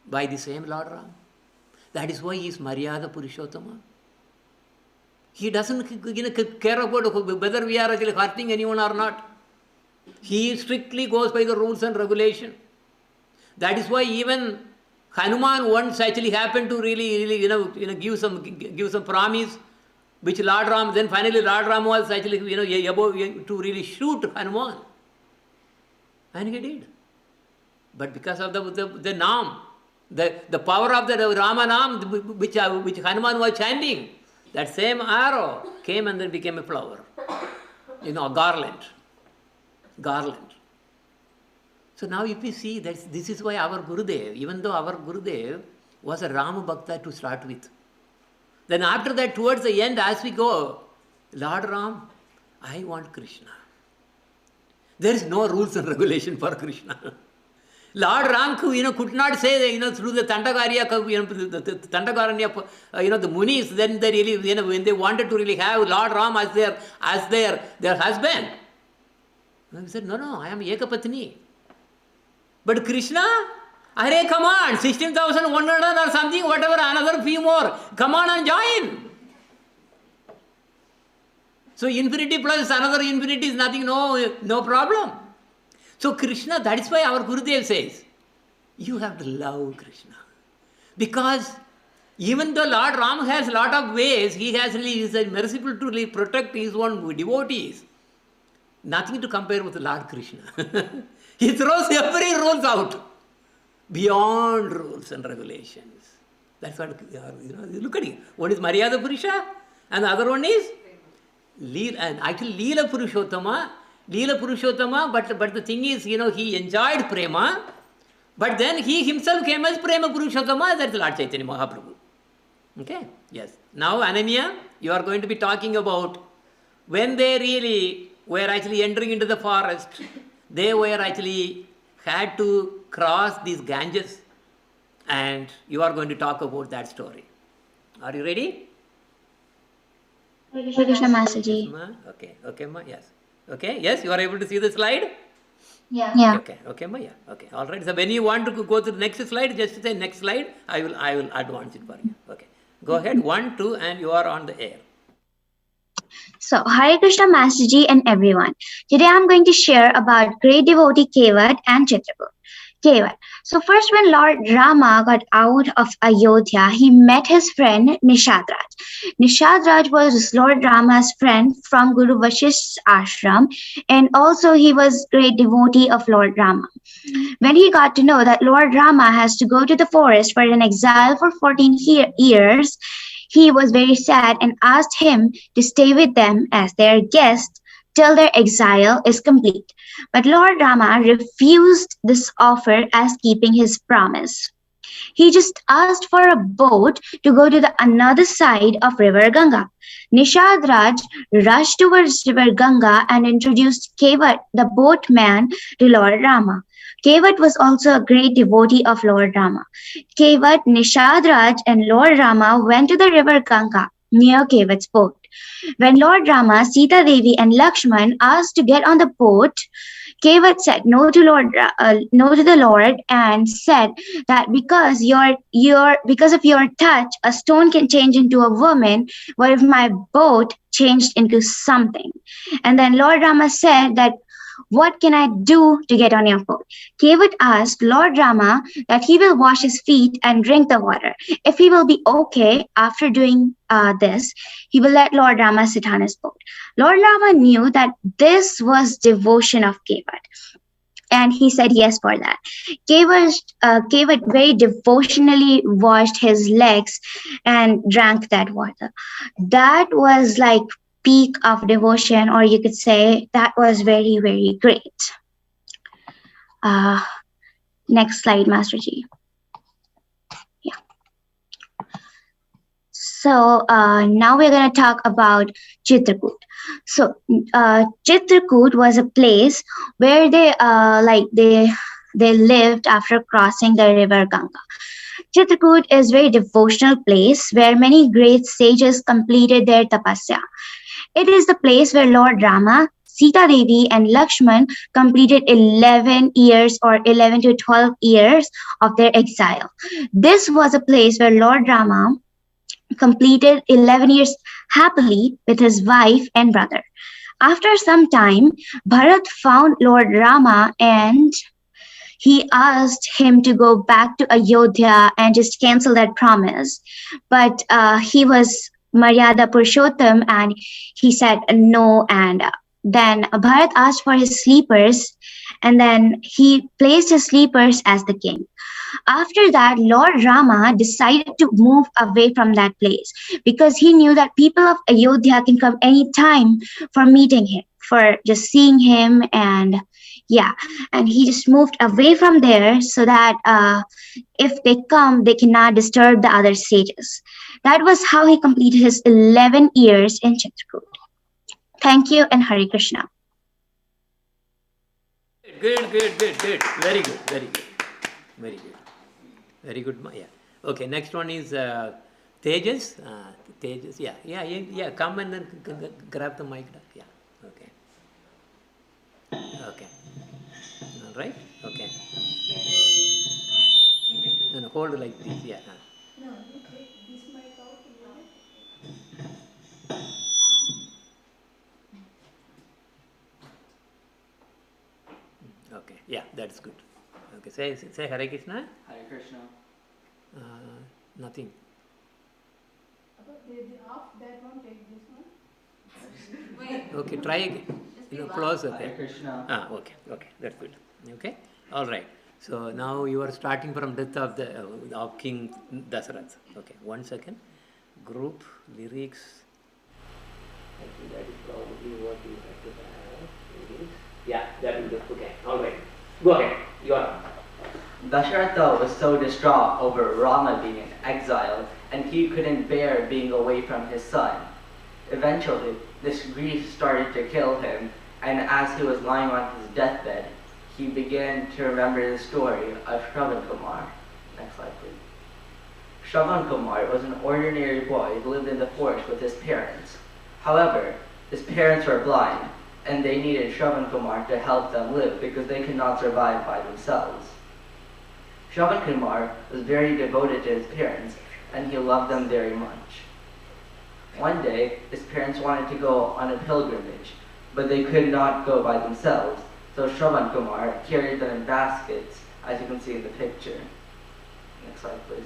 by the same Lord Ram. That is why he is Maryada Purushottama. He doesn't care about whether we are actually hurting anyone or not. He strictly goes by the rules and regulation. That is why even Hanuman once actually happened to really give some promise, which Lord Ram, then finally Lord Ram was actually about to really shoot Hanuman, and he did. But because of the Naam, the power of the Rama Naam, which Hanuman was chanting, that same arrow came and then became a flower, a garland. So now if we see that this is why our Gurudev, even though our Gurudev was a Rama Bhakta to start with, then after that towards the end as we go, Lord Ram, I want Krishna. There is no rules and regulation for Krishna. Lord Ram could not say through the Tandakarya, the Munis, then they really, when they wanted to really have Lord Ram as their husband, he said, no, I am Ekapatni. But Krishna, Hare, come on, 16,100 or something, whatever, another few more, come on and join. So infinity plus another infinity is nothing, no problem. So Krishna, that is why our Gurudev says, you have to love Krishna. Because even though Lord Ram has a lot of ways, he is merciful to really protect his own devotees. Nothing to compare with Lord Krishna. He throws every rules out, beyond rules and regulations. That's what, look at it. One is Maryada Purusha, and the other one is Leela Purushottama, but the thing is, he enjoyed Prema, but then he himself came as Prema Purushottama, that's Lord Chaitanya Mahaprabhu. Okay? Yes. Now, Ananya, you are going to be talking about when they really were actually entering into the forest, they were actually had to cross these Ganges, and you are going to talk about that story. Are you ready? Hare Krishna, Master Yes, Ji. ma. Okay, okay, ma. Yes. Okay, yes, you are able to see the slide? Yeah. Okay, okay, ma. Yeah. Okay, all right. So when you want to go to the next slide, just say next slide. I will advance it for you. Okay, go ahead. 1, 2, and you are on the air. So, Hare Krishna, Master Ji, and everyone. Today I'm going to share about great devotee Kevat and Chitrakoot. Kevat. So, first, when Lord Rama got out of Ayodhya, he met his friend Nishadraj. Nishadraj was Lord Rama's friend from Guru Vasishtha's ashram, and also he was great devotee of Lord Rama. When he got to know that Lord Rama has to go to the forest for an exile for 14 years, he was very sad and asked him to stay with them as their guest till their exile is complete. But Lord Rama refused this offer as keeping his promise. He just asked for a boat to go to the another side of River Ganga. Nishad Raj rushed towards River Ganga and introduced Kevat, the boatman, to Lord Rama. Kevat was also a great devotee of Lord Rama. Kevat, Nishad Raj, and Lord Rama went to the River Ganga near Kevat's boat. When Lord Rama, Sita Devi, and Lakshman asked to get on the boat, Kevat said no to no to the Lord and said that because of your touch, a stone can change into a woman. What if my boat changed into something? And then Lord Rama said that, what can I do to get on your boat? Kevat asked Lord Rama that he will wash his feet and drink the water. If he will be okay after doing this, he will let Lord Rama sit on his boat. Lord Rama knew that this was devotion of Kevat, and he said yes for that. Kevat very devotionally washed his legs and drank that water. That was like peak of devotion, or you could say that was very, very great. Next slide, Master Ji. Yeah. So now we're going to talk about Chitrakoot. So Chitrakoot was a place where they lived after crossing the river Ganga. Chitrakoot is a very devotional place where many great sages completed their tapasya. It is the place where Lord Rama, Sita Devi, and Lakshman completed 11 years or 11 to 12 years of their exile. This was a place where Lord Rama completed 11 years happily with his wife and brother. After some time, Bharat found Lord Rama and he asked him to go back to Ayodhya and just cancel that promise. But he was Maryada Purushottam and he said no. And then Bharat asked for his sleepers and then he placed his sleepers as the king. After that, Lord Rama decided to move away from that place because he knew that people of Ayodhya can come anytime for meeting him, for just seeing him, and yeah, and he just moved away from there so that if they come, they cannot disturb the other sages. That was how he completed his 11 years in Chitrakoot. Thank you and Hare Krishna. Good. Very good. Very good. Yeah. Okay, next one is Tejas. Tejas, yeah. Come and then grab the mic. Yeah. Okay. All right. Okay. No, hold like this. Yeah. No, you take this mic out. Okay. Yeah, that's good. Okay. Say Hare Krishna. Hare Krishna. Nothing. The off that one, take this one. Wait. Okay, try again. Closer. Hare There. Krishna. Okay, that's good. Okay, all right. So now you are starting from death of the of King Dasarath. Okay, 1 second. Group lyrics. Actually, that is probably what you have to have. Yeah, that will do. Okay, all right. Go ahead. You are. Dasharatha was so distraught over Rama being in exile, and he couldn't bear being away from his son. Eventually, this grief started to kill him, and as he was lying on his deathbed, he began to remember the story of Shravan Kumar. Next slide, please. Shravan Kumar was an ordinary boy who lived in the forest with his parents. However, his parents were blind, and they needed Shravan Kumar to help them live because they could not survive by themselves. Shravan Kumar was very devoted to his parents, and he loved them very much. One day, his parents wanted to go on a pilgrimage, but they could not go by themselves, so Shravan Kumar carried them in baskets, as you can see in the picture. Next slide, please.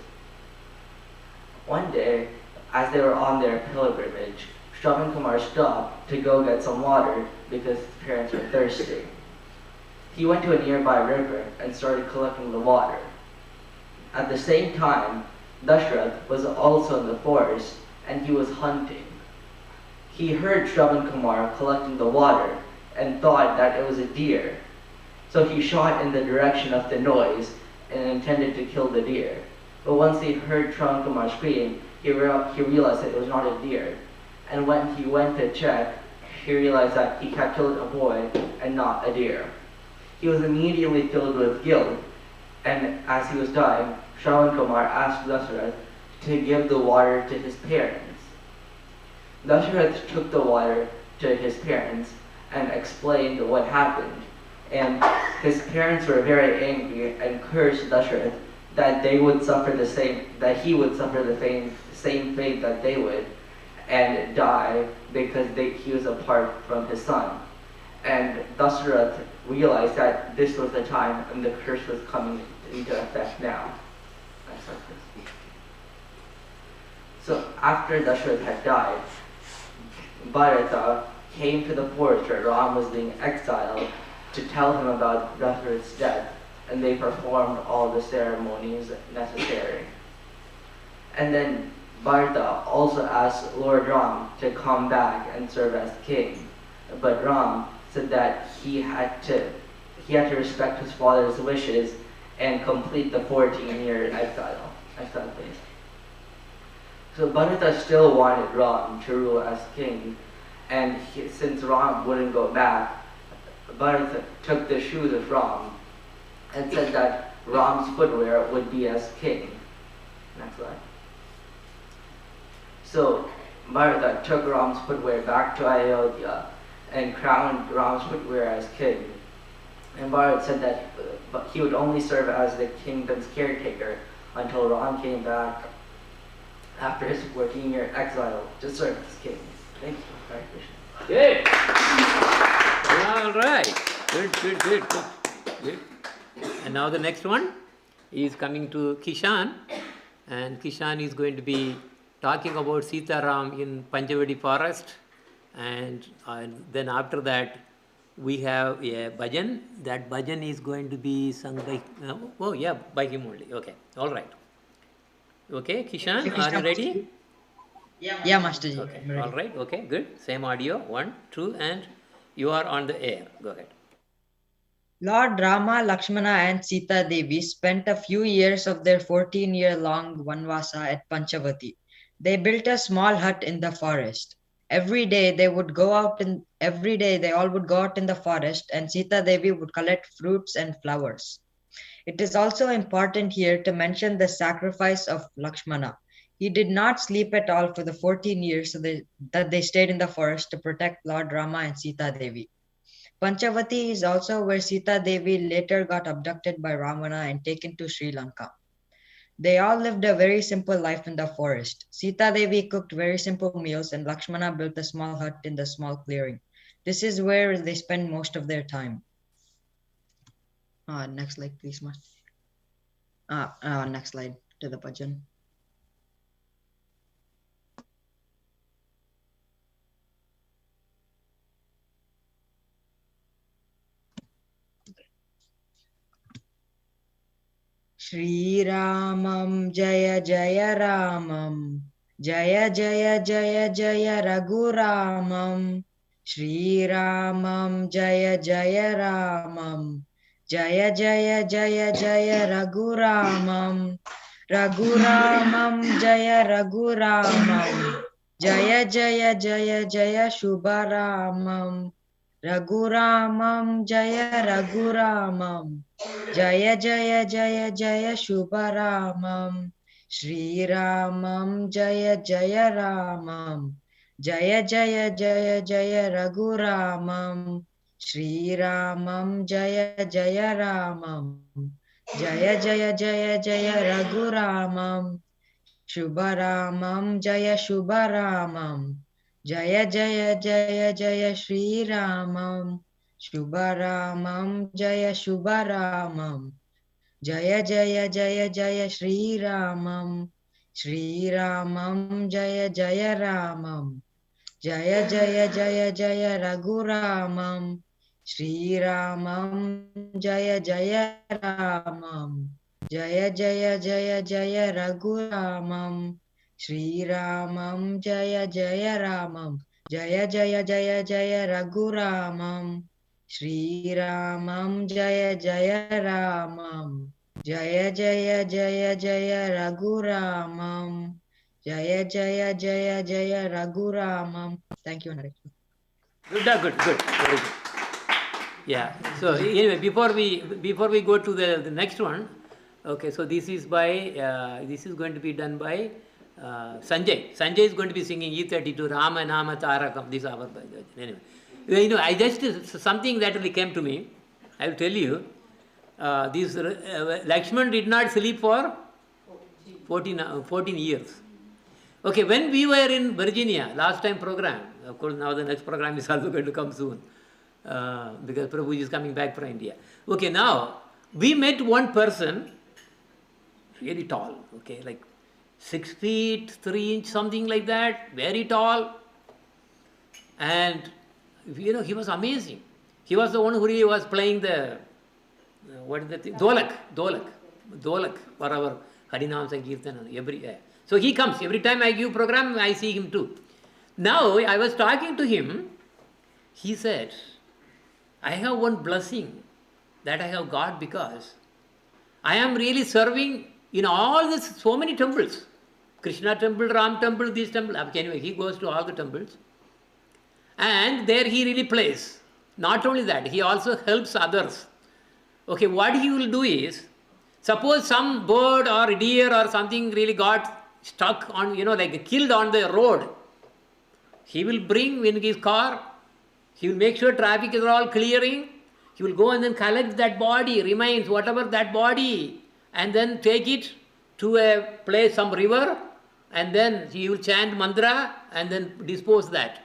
One day, as they were on their pilgrimage, Shravan Kumar stopped to go get some water because his parents were thirsty. He went to a nearby river and started collecting the water. At the same time, Dashrath was also in the forest and he was hunting. He heard Shravan Kumar collecting the water and thought that it was a deer. So he shot in the direction of the noise and intended to kill the deer. But once he heard Shravan Kumar scream, he realized that it was not a deer. And when he went to check, he realized that he had killed a boy and not a deer. He was immediately filled with guilt, and as he was dying, Shravan Kumar asked Dashrath to give the water to his parents. Dashrath took the water to his parents and explained what happened, and his parents were very angry and cursed Dashrath that he would suffer the same fate that they would, and die because he was apart from his son. And Dashrath realized that this was the time and the curse was coming into effect now. Next slide, please. So after Dashrath had died, Bharata came to the forest where Ram was being exiled to tell him about Dashrath's death, and they performed all the ceremonies necessary. And then Bharata also asked Lord Ram to come back and serve as king, but Ram said that he had to respect his father's wishes and complete the 14-year exile. Next slide, please. So Bharata still wanted Ram to rule as king, and since Ram wouldn't go back, Bharata took the shoes of Ram and said that Ram's footwear would be as king. Next slide. So Bharata took Ram's footwear back to Ayodhya and crowned Ram's footwear as king. And Bharata said that he would only serve as the kingdom's caretaker until Ram came back after his 14-year exile to serve as king. Thank you. Hare Krishna. Good. All right. Good. And now the next one is coming to Kishan, and Kishan is going to be talking about Sita Ram in Panchavadi forest, and then after that we have a bhajan. That bhajan is going to be sung by by him only. Okay, all right. Okay, Kishan, are you ready? Yeah, Masterji. Okay, all right. Okay, good. Same audio. 1, 2, and you are on the air. Go ahead. Lord Rama, Lakshmana and Sita Devi spent a few years of their 14-year-long Vanvasa at Panchavati. They built a small hut in the forest. Every day they all would go out in the forest, and Sita Devi would collect fruits and flowers. It is also important here to mention the sacrifice of Lakshmana. He did not sleep at all for the 14 years that they stayed in the forest to protect Lord Rama and Sita Devi. Panchavati is also where Sita Devi later got abducted by Ravana and taken to Sri Lanka. They all lived a very simple life in the forest. Sita Devi cooked very simple meals, and Lakshmana built a small hut in the small clearing. This is where they spend most of their time. Next slide, please, Ma. Next slide to the bhajan. Shri Ramam Jaya Jaya Ramam Jaya Jaya Jaya Jaya Raghuramam Shri Ramam Jaya Jaya Ramam Jaya Jaya Jaya Jaya Raghuramam Raghuramam Jaya Raghuramam Jaya Jaya Jaya Jaya Shubharamam Raghuramam Jaya Raghuramam Jaya Jaya Jaya Jaya Shubharamam Shri Ramam Jaya Jaya Ramam Jaya Jaya Jaya Jaya Raghuramam Shri Ramam Jaya Jaya Ramam Jaya Jaya Jaya Jaya Raghuramam Shubharamam Jaya Shubharamam Jaya Jaya Jaya Jaya Shri Ramam Shubharamam Jaya Shubharamam Jaya Jaya Jaya Jaya Shri Ramam Shri Ramam Jaya Jaya Ramam Jaya Jaya Jaya Jaya Raghuramam Shri Ramam Jaya Jaya Ramam Jaya Jaya Jaya Jaya Raghuramam Shri Ramam Jaya Jaya Ramam Jaya Jaya Jaya Jaya Raghuramam Shri Ramam Jaya Jaya Ramam Jaya Jaya Jaya Jaya Raghuramam Jaya Jaya Jaya Jaya Raghuramam. Thank you, Nareshwar. Good, very good. Yeah. So anyway, before we go to the next one, okay. So this is going to be done by Sanjay. Sanjay is going to be singing E32 Rama Nama Tarakam. This is our anyway. I just something that really came to me. I will tell you. This Lakshman did not sleep for 14 years. Okay, when we were in Virginia, last time program, of course now the next program is also going to come soon, because Prabhu is coming back from India. Okay, now, we met one person, really tall, okay, like 6 feet, 3 inch, something like that, very tall, and, he was amazing. He was the one who really was playing the, what is the thing? Dolak for our Harinam Sankirtan every year. So he comes, every time I give program, I see him too. Now, I was talking to him, he said, I have one blessing that I have got because I am really serving in all this, so many temples. Krishna temple, Ram temple, this temple. Anyway, he goes to all the temples. And there he really plays. Not only that, he also helps others. Okay, what he will do is, suppose some bird or deer or something really got stuck on, like killed on the road. He will bring in his car, he will make sure traffic is all clearing, he will go and then collect that body, remains, whatever that body, and then take it to a place, some river, and then he will chant mantra and then dispose that.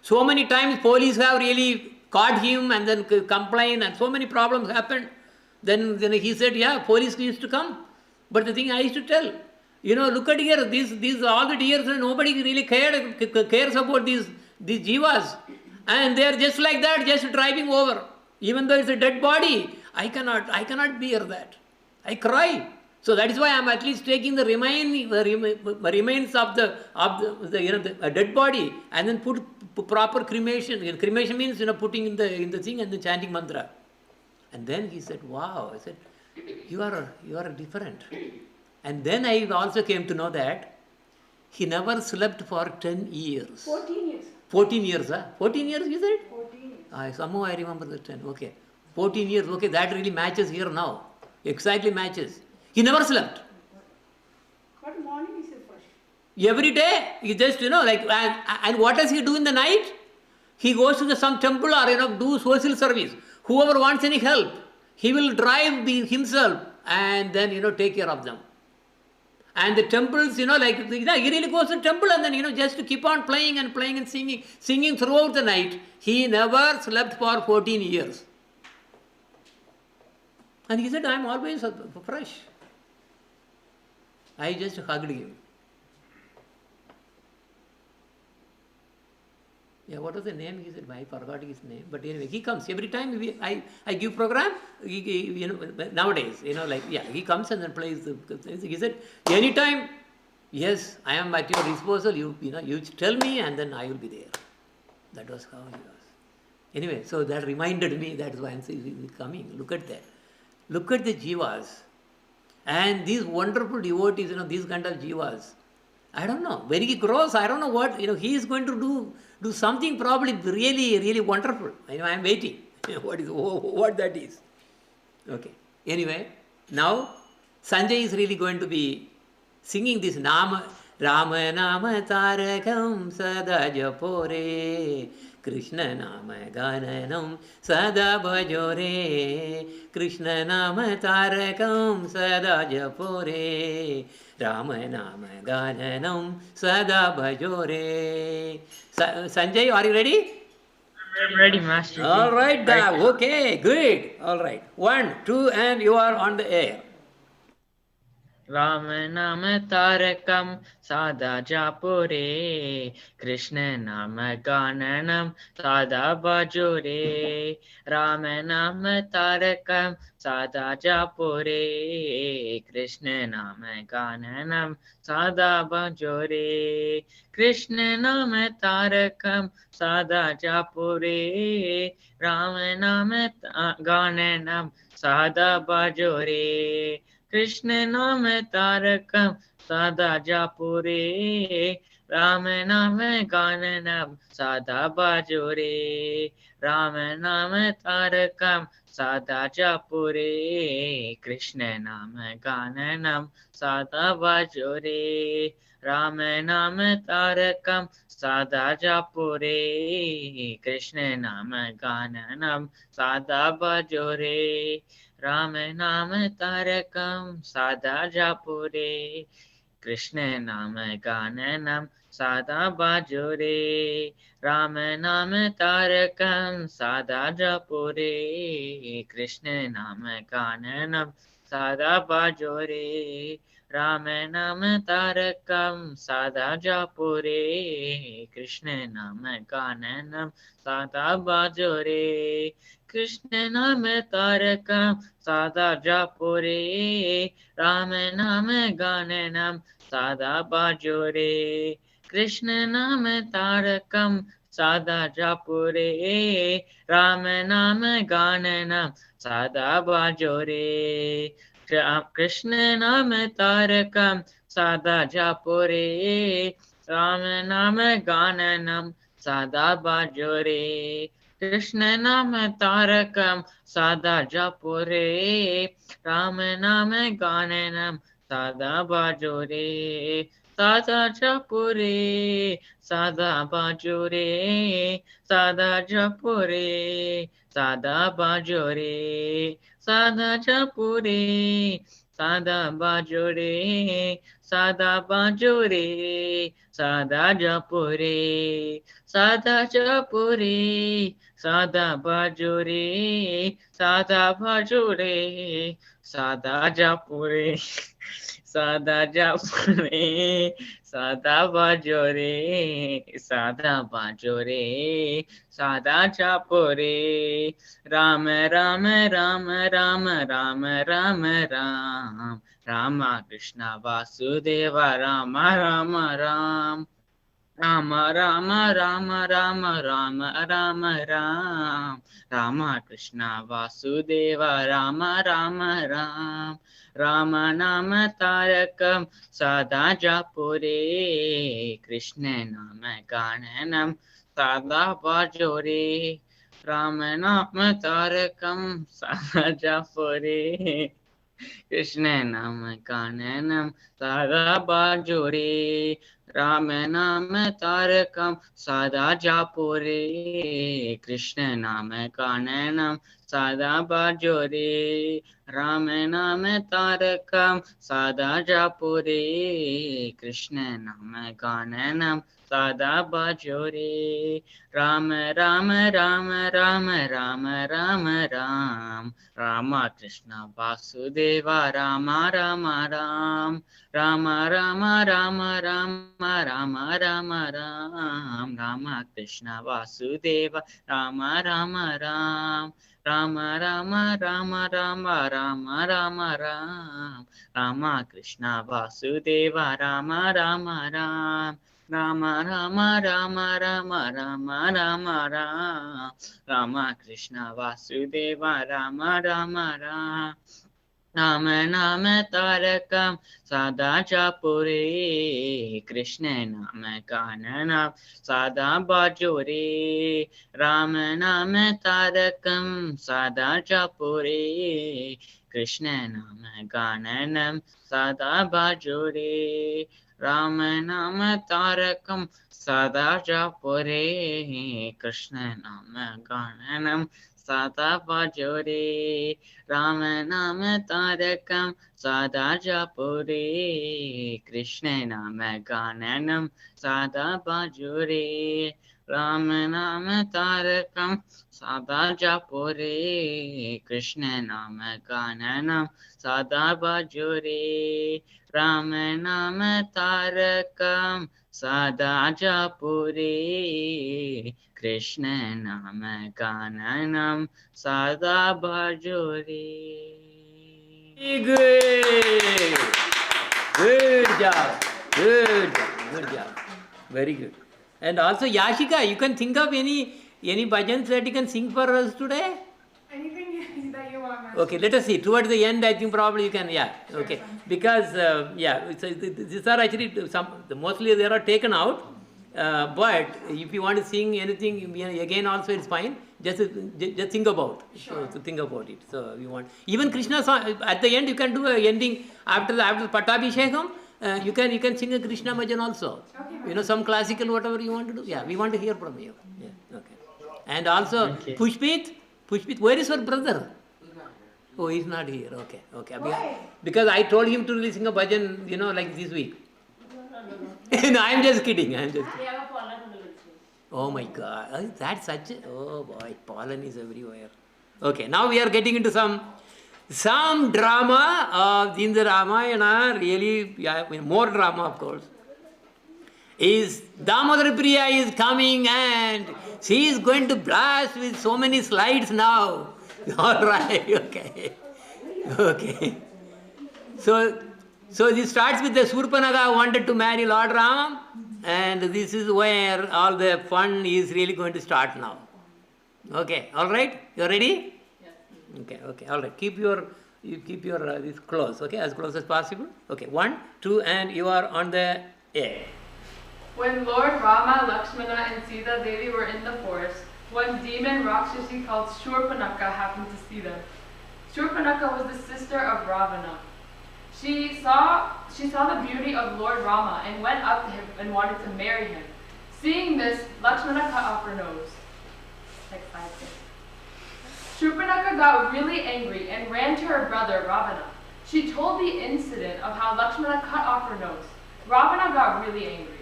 So many times police have really caught him and then complained and so many problems happened. Then he said, yeah, police used to come. But the thing I used to tell, look at here, these all the deers, nobody really cares about these jivas. And they are just like that, just driving over. Even though it's a dead body, I cannot bear that. I cry. So that is why I am at least taking the remains of the dead body and then put proper cremation. Cremation means putting in the thing and then chanting mantra. And then he said, wow. I said, you are different. And then I also came to know that he never slept for 10 years. 14 years. 14 years, huh? 14 years you said? 14 years. Somehow I remember the 10. Okay. 14 years. Okay, that really matches here now. Exactly matches. He never slept. But morning is the first. Every day, he just, and what does he do in the night? He goes to some temple or, do social service. Whoever wants any help, he will drive himself and then, take care of them. And the temples, he really goes to the temple and then, just to keep on playing and singing throughout the night. He never slept for 14 years. And he said, I am always fresh. I just hugged him. Yeah, what was the name? He said, I forgot his name. But anyway, he comes. Every time I give program, nowadays, he comes and then plays the. He said, anytime, yes, I am at your disposal. You tell me and then I will be there. That was how he was. Anyway, so that reminded me, that is why I am coming. Look at that. Look at the jivas. And these wonderful devotees, these kind of jivas. I don't know, very gross, I don't know what, he is going to do something probably really, really wonderful. I am waiting, what that is. Okay, anyway, now Sanjay is really going to be singing this Nama. Ram नाम तारकं सदा जपो रे कृष्ण नाम गाननं सदा भजो रे कृष्ण नाम तारकं सदा जपो रे राम नाम गाननं सदा भजो रे Sanjay, are you ready? I'm ready, Master Ji. All right, Hare Krishna. okay, good. All right, 1, 2, and you are on the air. Ram नाम तारकम सादा जापो रे कृष्ण नाम गाननम सादा बाजो रे राम नाम तारकम सादा जापो रे कृष्ण नाम गाननम सादा बाजो रे कृष्ण नाम तारकम सादा जापो रे राम नाम गाननम सादा बाजो रे कृष्ण नाम तारकम सदा जापो रे राम नाम गाननम सदा बाजो रे राम नाम तारकम सदा जापो रे कृष्ण नाम गाननम सदा बाजो रे राम नाम तारकम सदा जापो रे कृष्ण नाम गाननम सदा बाजो रे राम नाम तारकम सादा जापो रे कृष्ण नाम गाननम सादा बाजो रे राम नाम तारकम सादा जापो रे कृष्ण नाम गाननम सादा बाजो रे राम नाम तारकम सादा जापो रे कृष्ण नाम गाननम सादा बाजो रे कृष्ण नाम तारकम सादा जापो रे राम नाम गाननम सादा बाजो रे कृष्ण नाम तारकम सादा जापो रे राम नाम गाननम सादा बाजो रे कृष्ण नाम तारकम सादा जापो रे राम नाम गाननम सादा बाजो रे कृष्ण नाम तारकम सादा जापो रे राम नाम गाननम सादा बाजो रे सादा जापो रे सादा बाजो रे सादा जापो रे सादा बाजो रे सादा जापो रे सादा बाजो रे सादा बाजो रे सादा जापो रे सादा जापो रे सादा बाजो रे सादा बाजो रे सादा जापो रे सादा जापो रे सादा बाजो रे सादा बाजो रे सादा जापो रे राम राम राम राम राम राम राम राम कृष्ण वासुदेव राम राम राम राम राम राम राम राम राम राम राम कृष्ण वासुदेव राम राम राम राम नाम तारकम सदा जापो रे कृष्ण नाम गाननम सदा बाजो रे राम नाम तारकम सदा जापो रे कृष्ण नाम गाननम सदा बाजो रे राम नाम तारकम सदा जापो रे कृष्ण नाम गाननम सदा बाजो रे राम नाम तारकम सदा जापो रे कृष्ण नाम गाननम सदा बाजो रे राम राम राम राम राम राम राम राम कृष्ण वासुदेव राम राम राम राम राम राम राम राम राम राम राम कृष्ण वासुदेव राम राम राम राम राम राम राम राम राम राम राम कृष्ण वासुदेव राम राम राम राम राम राम राम राम राम राम राम कृष्ण वासुदेव राम राम राम राम नाम तारकम सदा जापो रे कृष्ण नाम गाननम सदा बाजो रे राम नाम तारकम सदा जापो रे Krishna Nama Gananam Sada Bajore Rama Nama Tarakam Sada Japore Krishna Nama Gananam Sada Bajore Rama Nama Tarakam Sada Japore Krishna Nama Gananam Sada Bajore Rama Nama Tarakam Sada Japore Krishna Nama Gananam Sada Bajore Rama Nama Tarakam Sada Japore Krishna Nama Gananam Sada Bajore. Good. Good job. Good job. Good job. Very good. And also Yashika, you can think of any bhajans that you can sing for us today? Anything that you want, Master. Okay, let us see. Towards the end, I think probably you can, yeah. Okay. Because, these are actually mostly they are taken out. But if you want to sing anything, again also it's fine. Just think about. Sure. So think about it. So you want even Krishna song at the end you can do a ending after Pattabhishekam. You can sing a Krishna bhajan also. Okay, Some classical whatever you want to do. Yeah, we want to hear from you. Yeah. Okay. And also Pushpit, where is your brother? Oh, he's not here. Okay. Why? Because I told him to really sing a bhajan, like this week. No, I'm just kidding. Oh my God, that's such a, oh boy, pollen is everywhere. Okay, now we are getting into some drama in the Ramayana, really, more drama of course. Is Damodar Priya is coming and she is going to blast with so many slides now. All right, okay. So this starts with the Surpanaga wanted to marry Lord Ram, and this is where all the fun is really going to start now. Okay, all right, you are ready? Yes. Okay, all right. Keep your this close, okay, as close as possible. Okay, 1, 2, and you are on the air. When Lord Rama, Lakshmana, and Sita Devi were in the forest, one demon Rakshasi called Shurpanakha happened to see them. Shurpanakha was the sister of Ravana. She saw the beauty of Lord Rama and went up to him and wanted to marry him. Seeing this, Lakshmana cut off her nose. Next slide, please. Shurpanakha got really angry and ran to her brother Ravana. She told the incident of how Lakshmana cut off her nose. Ravana got really angry.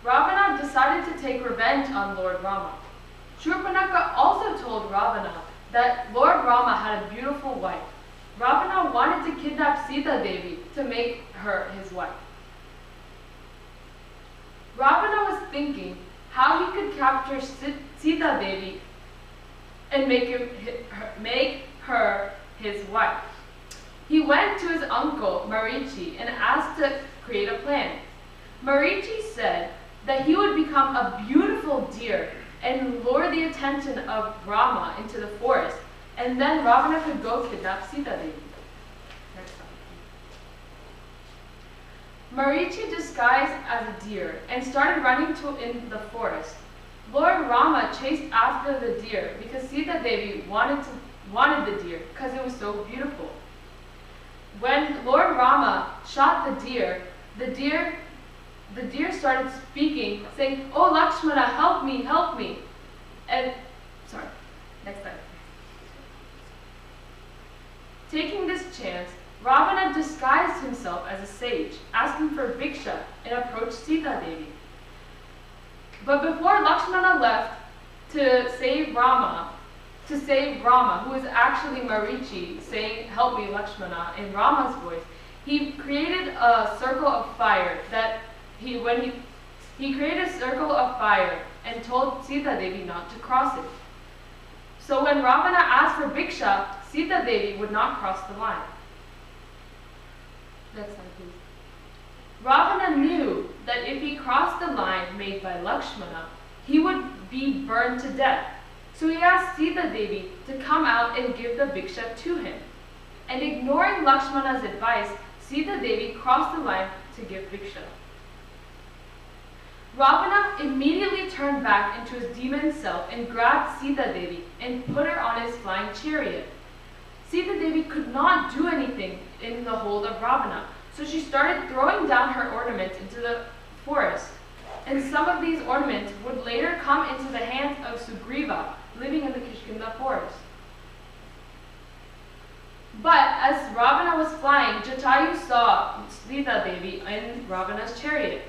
Ravana decided to take revenge on Lord Rama. Shurpanakha also told Ravana that Lord Rama had a beautiful wife. Ravana wanted to kidnap Sita Devi to make her his wife. Ravana was thinking how he could capture Sita Devi and make her his wife. He went to his uncle Marichi and asked to create a plan. Marichi said that he would become a beautiful deer and lure the attention of Rama into the forest, and then Ravana could go kidnap Sita Devi. Next slide. Marichi disguised as a deer and started running in the forest. Lord Rama chased after the deer because Sita Devi wanted the deer because it was so beautiful. When Lord Rama shot the deer started speaking, saying, "Oh Lakshmana, help me, help me." And, sorry, next slide. Taking this chance, Ravana disguised himself as a sage, asking for Bhiksha, and approached Sita Devi. But before Lakshmana left to save Rama, who is actually Marichi, saying, "Help me, Lakshmana," in Rama's voice, he created a circle of fire he created a circle of fire and told Sita Devi not to cross it. So when Ravana asked for Bhiksha, Sita Devi would not cross the line. Next slide, please. Ravana knew that if he crossed the line made by Lakshmana, he would be burned to death. So he asked Sita Devi to come out and give the Bhiksha to him. And ignoring Lakshmana's advice, Sita Devi crossed the line to give Bhiksha. Ravana immediately turned back into his demon self and grabbed Sita Devi and put her on his flying chariot. Sita Devi could not do anything in the hold of Ravana, so she started throwing down her ornaments into the forest. And some of these ornaments would later come into the hands of Sugriva, living in the Kishkinda forest. But as Ravana was flying, Jatayu saw Sita Devi in Ravana's chariot.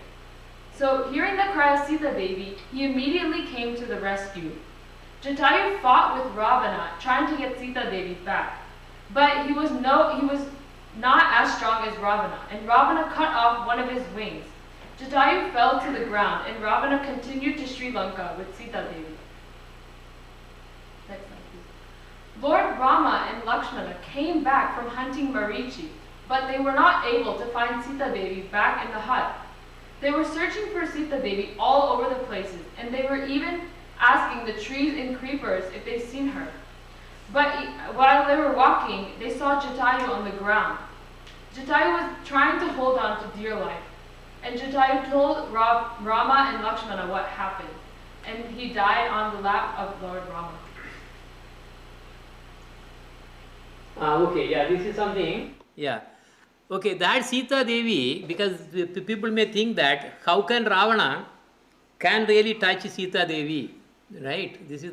So, hearing the cry of Sita Devi, he immediately came to the rescue. Jatayu fought with Ravana, trying to get Sita Devi back. But he was not as strong as Ravana, and Ravana cut off one of his wings. Jatayu fell to the ground, and Ravana continued to Sri Lanka with Sita Devi. Next slide, please. Lord Rama and Lakshmana came back from hunting Marichi, but they were not able to find Sita Devi back in the hut. They were searching for Sita Devi all over the places, and they were even asking the trees and creepers if they'd seen her. But while they were walking, they saw Jatayu on the ground. Jatayu was trying to hold on to dear life, and Jatayu told Rama and Lakshmana what happened, and he died on the lap of Lord Rama. Okay, yeah, this is something. Yeah. Okay, that Sita Devi, because people may think that how can Ravana can really touch Sita Devi, right? This is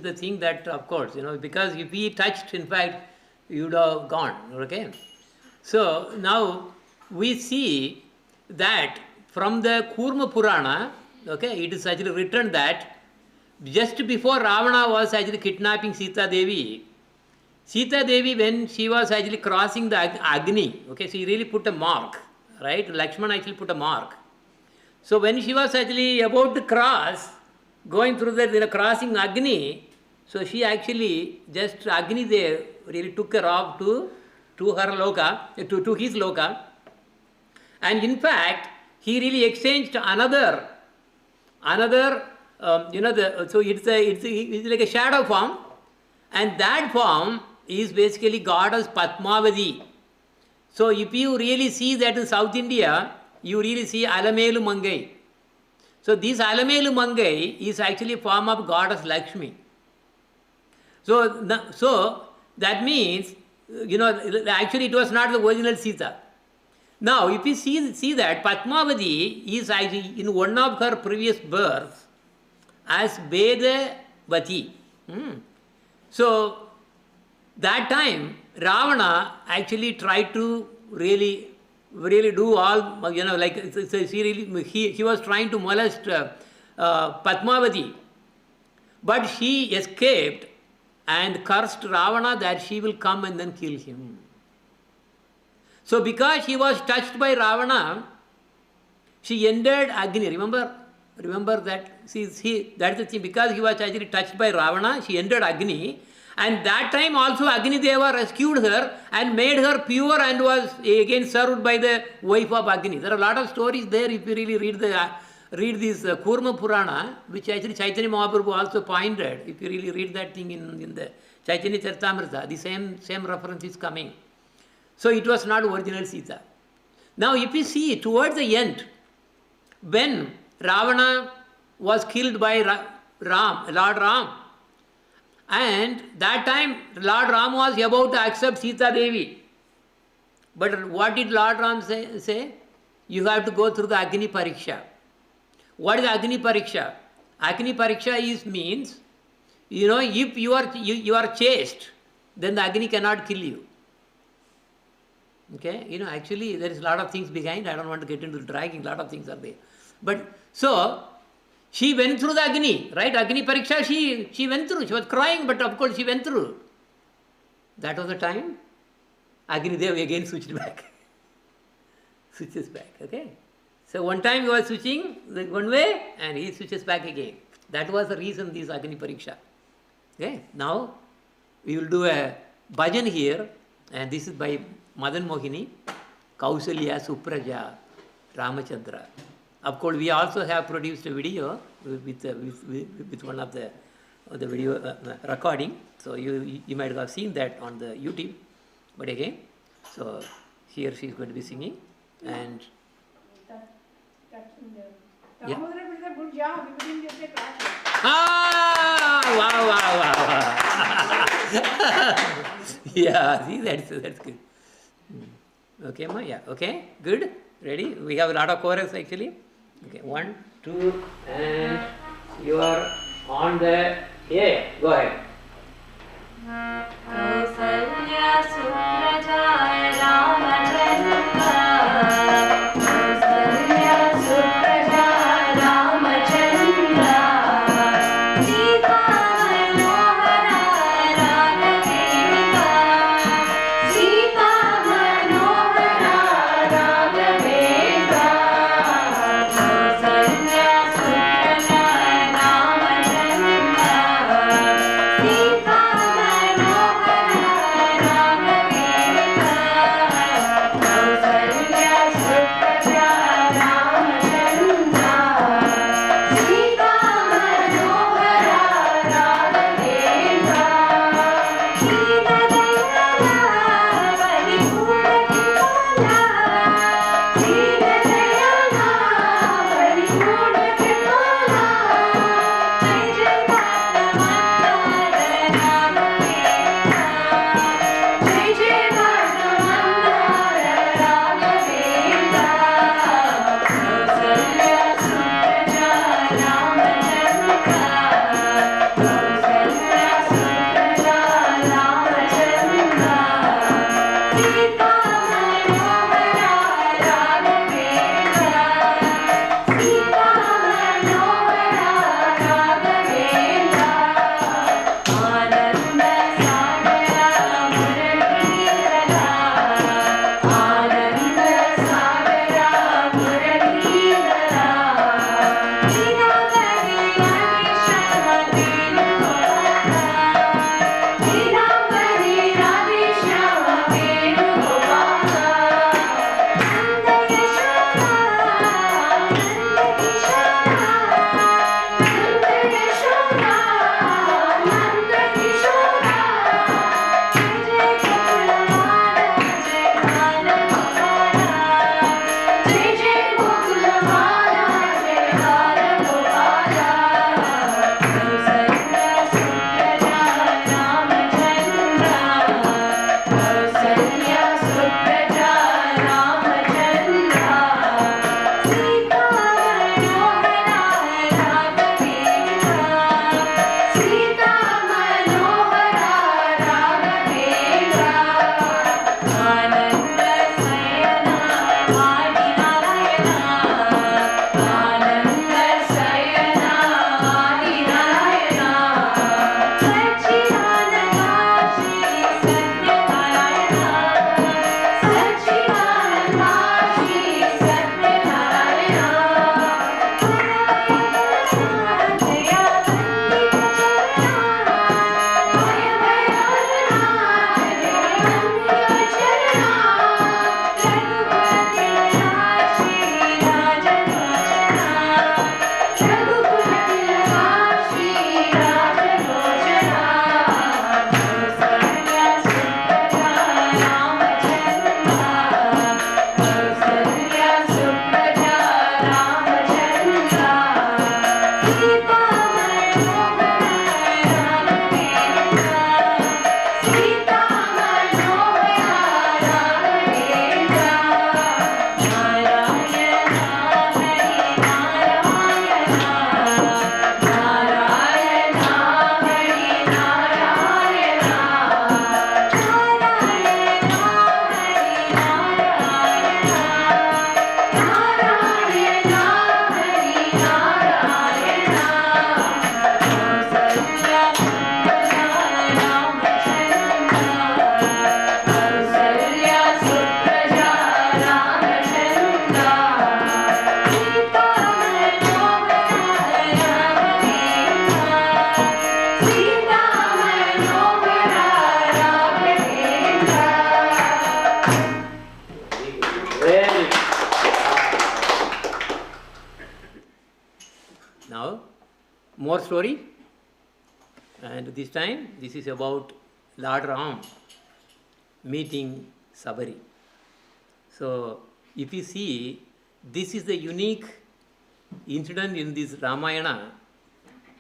the thing that, of course, because if he touched, in fact, he would have gone. Okay. So now we see that from the Kurma Purana, okay, it is actually written that just before Ravana was actually kidnapping Sita Devi, when she was actually crossing the Agni, okay, she really put a mark, right? Lakshmana actually put a mark. So when she was actually about to cross, going through the crossing Agni, so she actually just Agni there really took her off to her loka, to his loka, and in fact he really exchanged another, so it's like a shadow form, and that form is basically goddess Padmavati. So if you really see that in South India, you really see Alamelu Mangai. So this Alamelu Mangai is actually a form of goddess Lakshmi. So that means, actually it was not the original Sita. Now if you see that Padmavati is actually in one of her previous births as Vedavati. So that time Ravana actually tried to really do all, he was trying to molest Padmavati, but she escaped and cursed Ravana that she will come and then kill him. So because she was touched by Ravana, she entered Agni. Remember that? See, that's the thing. Because he was actually touched by Ravana, she entered Agni. And that time also Agni Deva rescued her and made her pure and was again served by the wife of Agni. There are a lot of stories there if you really read this Kurma Purana, which actually Chaitanya Mahaprabhu also pointed. If you really read that thing in the Chaitanya Charitamrita, the same reference is coming. So it was not original Sita. Now if you see towards the end, when Ravana was killed by Lord Ram, and that time Lord Ram was about to accept Sita Devi. But what did Lord Ram say? You have to go through the Agni Pariksha. What is Agni Pariksha? Agni Pariksha means, if you are chaste, then the Agni cannot kill you. Okay, actually there is a lot of things behind. I don't want to get into dragging. A lot of things are there. But so she went through the Agni, right? Agni Pariksha, she went through. She was crying, but of course she went through. That was the time Agni Dev again switches back. Okay? So one time he was switching one way and he switches back again. That was the reason this Agni Pariksha. Okay? Now we will do a bhajan here, and this is by Madan Mohini, Kausalya, Supraja, Ramachandra. Of course, we also have produced a video with one of the video recording. So you might have seen that on the YouTube. But again, so here she is going to be singing, and yeah. Good job. You didn't get the class. Wow. Yeah, see, that's good. Okay, Ma? Yeah, okay, good. Ready? We have a lot of chorus actually. Okay, 1, 2, and you are on the A. Go ahead. Kausalya Supraja Ramchandra Kausalya Supraja Ramchandra Sita Manohara Raghavendra Sita Manohara Raghavendra Kausalya Supraja Ramchandra Sita more story, and this time this is about Lord Ram meeting Sabari. So if you see, this is the unique incident in this Ramayana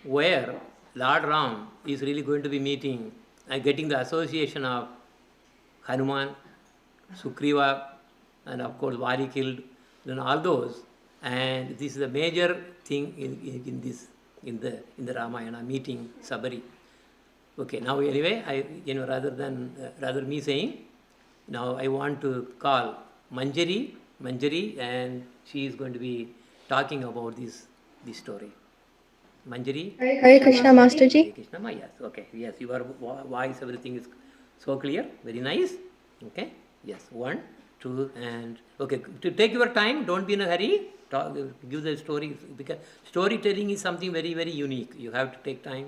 where Lord Ram is really going to be meeting and getting the association of Hanuman, Sugriva, and of course Vali killed, all those. And this is a major thing in the Ramayana meeting Sabari. Okay, now anyway, rather me saying, now I want to call Manjari, and she is going to be talking about this story. Manjari. Hare Krishna, Master Ji. Hare Krishna, Ma, yes, okay, yes, your voice, everything is so clear, very nice. Okay, yes, 1, 2, and okay, to take your time, don't be in a hurry. Give the story, because storytelling is something very, very unique. You have to take time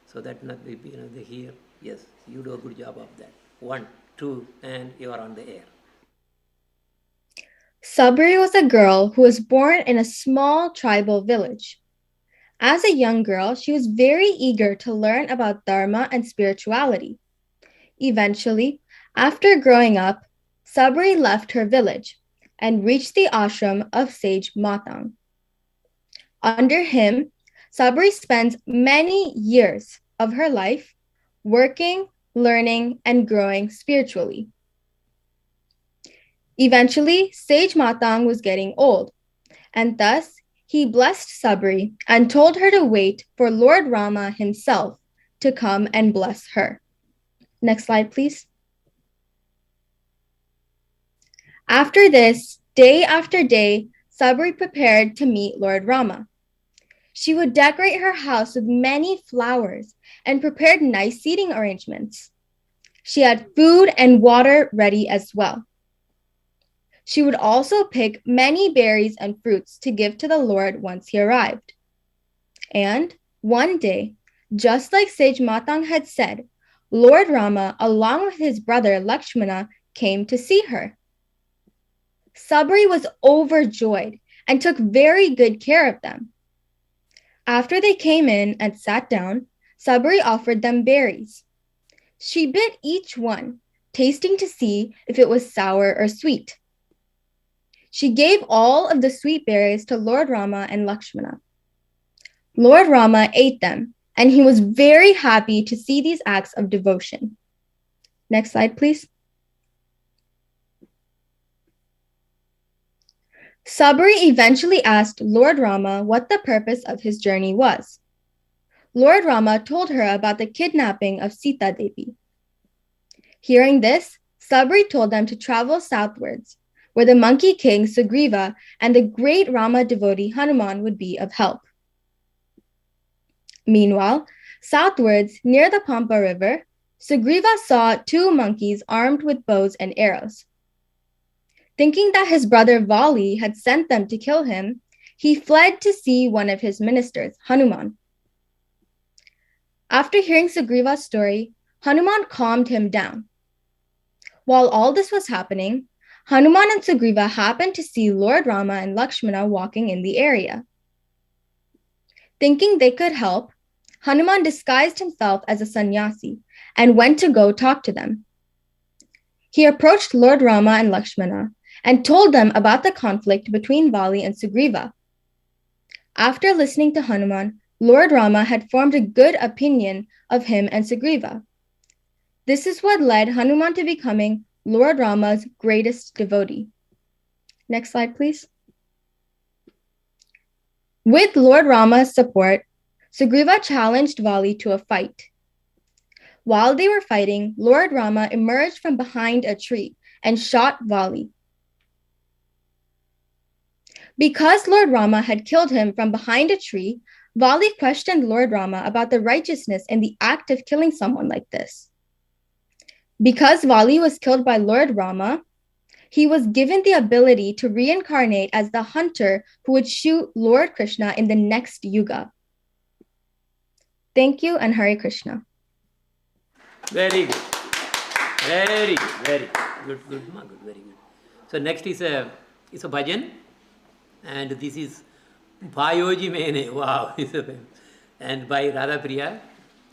so that not they hear. Yes, you do a good job of that. 1, 2, and you are on the air. Sabri was a girl who was born in a small tribal village. As a young girl, she was very eager to learn about Dharma and spirituality. Eventually, after growing up, Sabri left her village and reached the ashram of sage Matang. Under him, Sabri spends many years of her life working, learning, and growing spiritually. Eventually, sage Matang was getting old, and thus he blessed Sabri and told her to wait for Lord Rama himself to come and bless her. Next slide, please. After this, day after day, Sabri prepared to meet Lord Rama. She would decorate her house with many flowers and prepared nice seating arrangements. She had food and water ready as well. She would also pick many berries and fruits to give to the Lord once he arrived. And one day, just like Sage Matang had said, Lord Rama, along with his brother Lakshmana, came to see her. Sabri was overjoyed and took very good care of them. After they came in and sat down, Sabri offered them berries. She bit each one, tasting to see if it was sour or sweet. She gave all of the sweet berries to Lord Rama and Lakshmana. Lord Rama ate them, and he was very happy to see these acts of devotion. Next slide, please. Sabri eventually asked Lord Rama what the purpose of his journey was. Lord Rama told her about the kidnapping of Sita Devi. Hearing this, Sabri told them to travel southwards, where the monkey king Sugriva and the great Rama devotee Hanuman would be of help. Meanwhile, southwards, near the Pampa River, Sugriva saw 2 monkeys armed with bows and arrows. Thinking that his brother Vali had sent them to kill him, he fled to see one of his ministers, Hanuman. After hearing Sugriva's story, Hanuman calmed him down. While all this was happening, Hanuman and Sugriva happened to see Lord Rama and Lakshmana walking in the area. Thinking they could help, Hanuman disguised himself as a sannyasi and went to go talk to them. He approached Lord Rama and Lakshmana and told them about the conflict between Vali and Sugriva. After listening to Hanuman, Lord Rama had formed a good opinion of him and Sugriva. This is what led Hanuman to becoming Lord Rama's greatest devotee. Next slide, please. With Lord Rama's support, Sugriva challenged Vali to a fight. While they were fighting, Lord Rama emerged from behind a tree and shot Vali. Because Lord Rama had killed him from behind a tree, Vali questioned Lord Rama about the righteousness in the act of killing someone like this. Because Vali was killed by Lord Rama, he was given the ability to reincarnate as the hunter who would shoot Lord Krishna in the next yuga. Thank you and Hare Krishna. Very good. Very good. Very good. Good, Ma, good. Very good. So next is a bhajan, and this is Bhayoji Mene. Wow. And by Radha Priya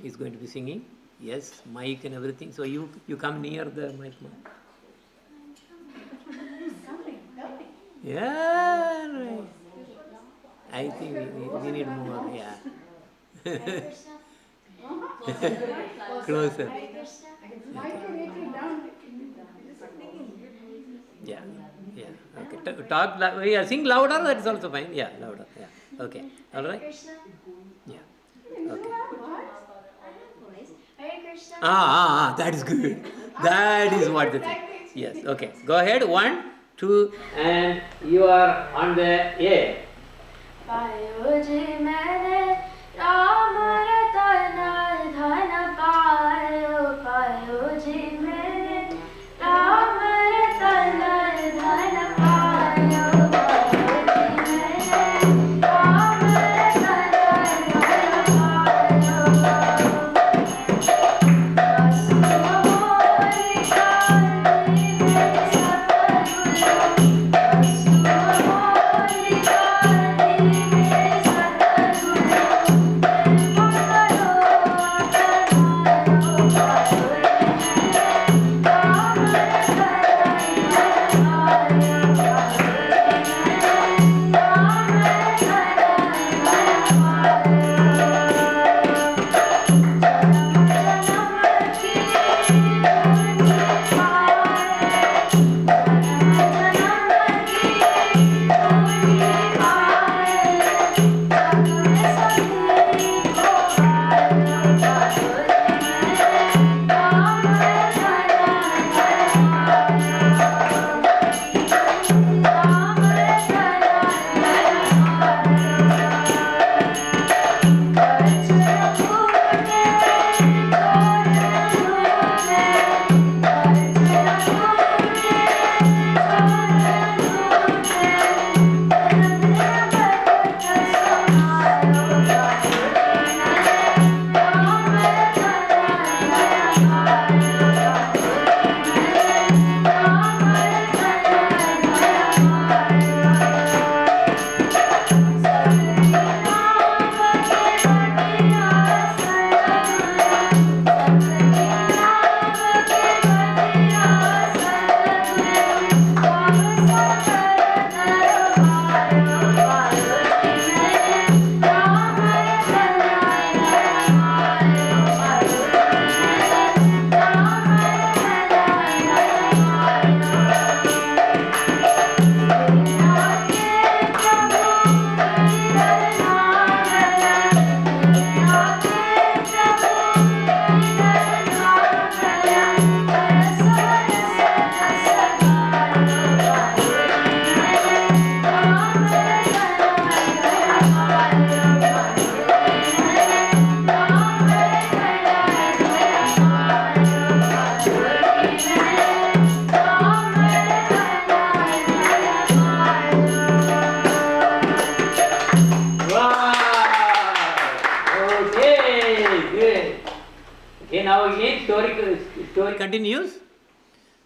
is going to be singing. Yes, mic and everything. So you come near the mic. Yeah, right. I think we need more. Yeah. Closer. Yeah, yeah. Okay. Talk. Yeah, sing louder. That's also fine. Yeah, louder. Yeah. Okay. All right. Yeah. Okay. That is good. That is what the thing. Yes. Okay. Go ahead. 1, 2, and you are on the air. पायो जी मैंने राम रतन धन पायो जी मैंने राम रतन धन पायो जी मैंने Ram Ratan Dhan Story continues.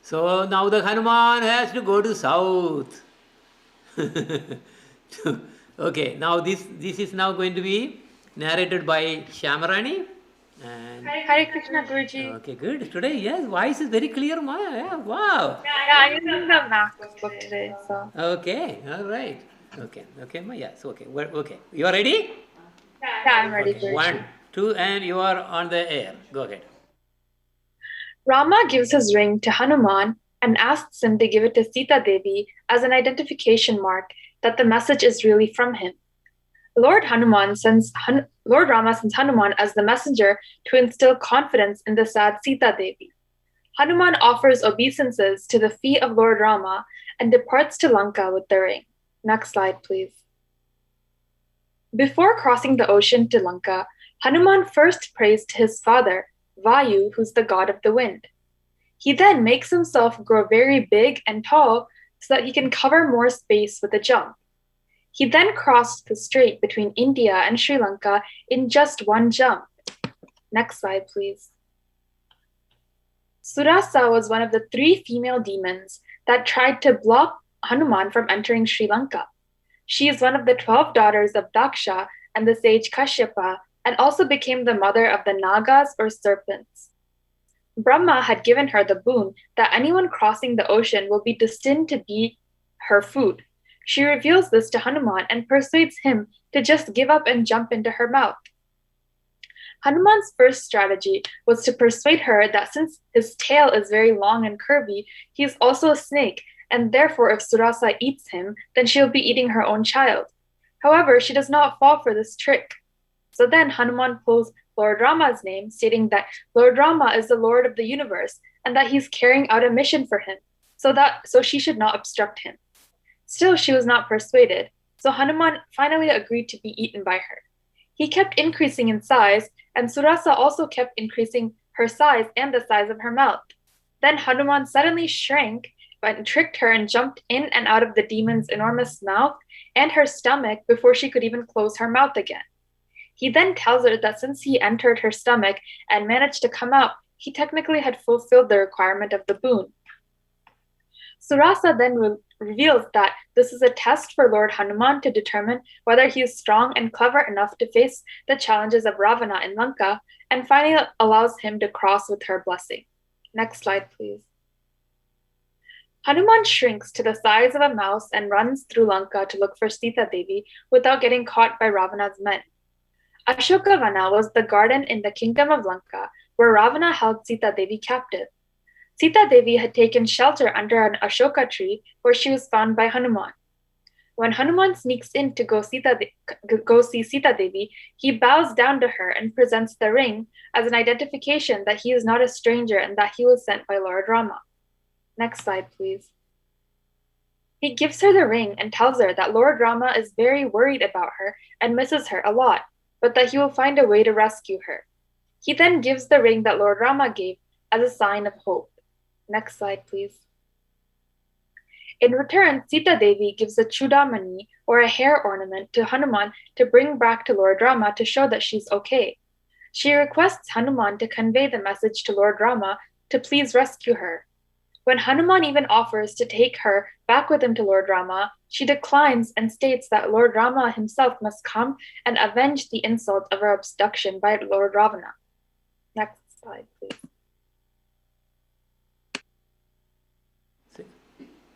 So now the Hanuman has to go to south. Okay, now this is now going to be narrated by Shyamarani. And Hare Krishna Guruji. Okay, good. Today, yes, voice is very clear, Maya. Yeah, wow. Yeah, I'm using the MacBook book today, so. Okay, all right. Okay, Maya. So okay. You are ready? Yeah, I'm ready, Okay. Guruji. 1, 2, and you are on the air. Go ahead. Rama gives his ring to Hanuman and asks him to give it to Sita Devi as an identification mark that the message is really from him. Lord Rama sends Hanuman as the messenger to instill confidence in the sad Sita Devi. Hanuman offers obeisances to the feet of Lord Rama and departs to Lanka with the ring. Next slide, please. Before crossing the ocean to Lanka, Hanuman first prays to his father, Vayu, who's the god of the wind. He then makes himself grow very big and tall so that he can cover more space with a jump. He then crossed the strait between India and Sri Lanka in just one jump. Next slide, please. Surasa was one of the 3 female demons that tried to block Hanuman from entering Sri Lanka. She is one of the 12 daughters of Daksha and the sage Kashyapa, and also became the mother of the Nagas or serpents. Brahma had given her the boon that anyone crossing the ocean will be destined to be her food. She reveals this to Hanuman and persuades him to just give up and jump into her mouth. Hanuman's first strategy was to persuade her that since his tail is very long and curvy, he is also a snake, and therefore if Surasa eats him, then she will be eating her own child. However, she does not fall for this trick. So then Hanuman pulls Lord Rama's name, stating that Lord Rama is the Lord of the universe and that he's carrying out a mission for him, so she should not obstruct him. Still, she was not persuaded, so Hanuman finally agreed to be eaten by her. He kept increasing in size, and Surasa also kept increasing her size and the size of her mouth. Then Hanuman suddenly shrank and tricked her and jumped in and out of the demon's enormous mouth and her stomach before she could even close her mouth again. He then tells her that since he entered her stomach and managed to come out, he technically had fulfilled the requirement of the boon. Surasa then reveals that this is a test for Lord Hanuman to determine whether he is strong and clever enough to face the challenges of Ravana in Lanka, and finally allows him to cross with her blessing. Next slide, please. Hanuman shrinks to the size of a mouse and runs through Lanka to look for Sita Devi without getting caught by Ravana's men. Ashokavana was the garden in the kingdom of Lanka where Ravana held Sita Devi captive. Sita Devi had taken shelter under an Ashoka tree where she was found by Hanuman. When Hanuman sneaks in to go see Sita Devi, he bows down to her and presents the ring as an identification that he is not a stranger and that he was sent by Lord Rama. Next slide, please. He gives her the ring and tells her that Lord Rama is very worried about her and misses her a lot, but that he will find a way to rescue her. He then gives the ring that Lord Rama gave as a sign of hope. Next slide, please. In return, Sita Devi gives a chudamani, or a hair ornament, to Hanuman to bring back to Lord Rama to show that she's okay. She requests Hanuman to convey the message to Lord Rama to please rescue her. When Hanuman even offers to take her back with him to Lord Rama, she declines and states that Lord Rama himself must come and avenge the insult of her abduction by Lord Ravana. Next slide, please.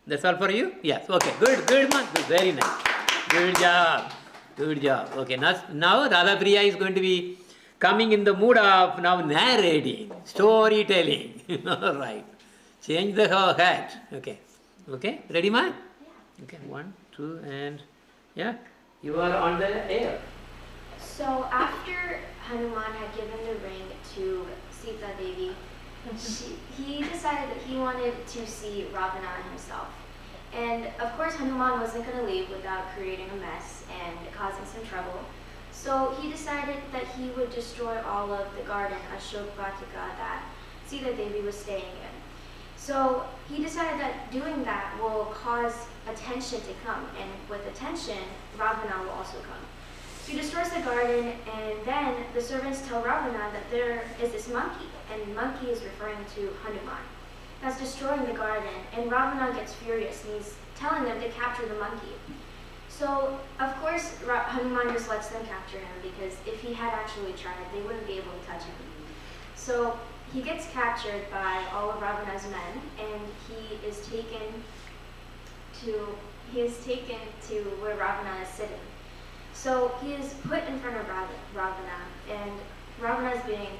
That's all for you? Yes. Okay. Good, man. Good. Very nice. Good job. Good job. Okay. Now Radha Priya is going to be coming in the mood of now narrating, storytelling. All right. Change the hat. Okay. Okay. Ready, man? Okay. 1, 2, and yeah. You are on the air. So after Hanuman had given the ring to Sita Devi, he decided that he wanted to see Ravana himself. And of course Hanuman wasn't going to leave without creating a mess and causing some trouble. So he decided that he would destroy all of the garden, Ashok Vatika, that Sita Devi was staying in. So he decided that doing that will cause attention to come, and with attention, Ravana will also come. So he destroys the garden, and then the servants tell Ravana that there is this monkey, and monkey is referring to Hanuman, that's destroying the garden, and Ravana gets furious, and he's telling them to capture the monkey. So, of course, Hanuman just lets them capture him, because if he had actually tried, they wouldn't be able to touch him. So he gets captured by all of Ravana's men, and he is taken to where Ravana is sitting. So he is put in front of Ravana, and Ravana is being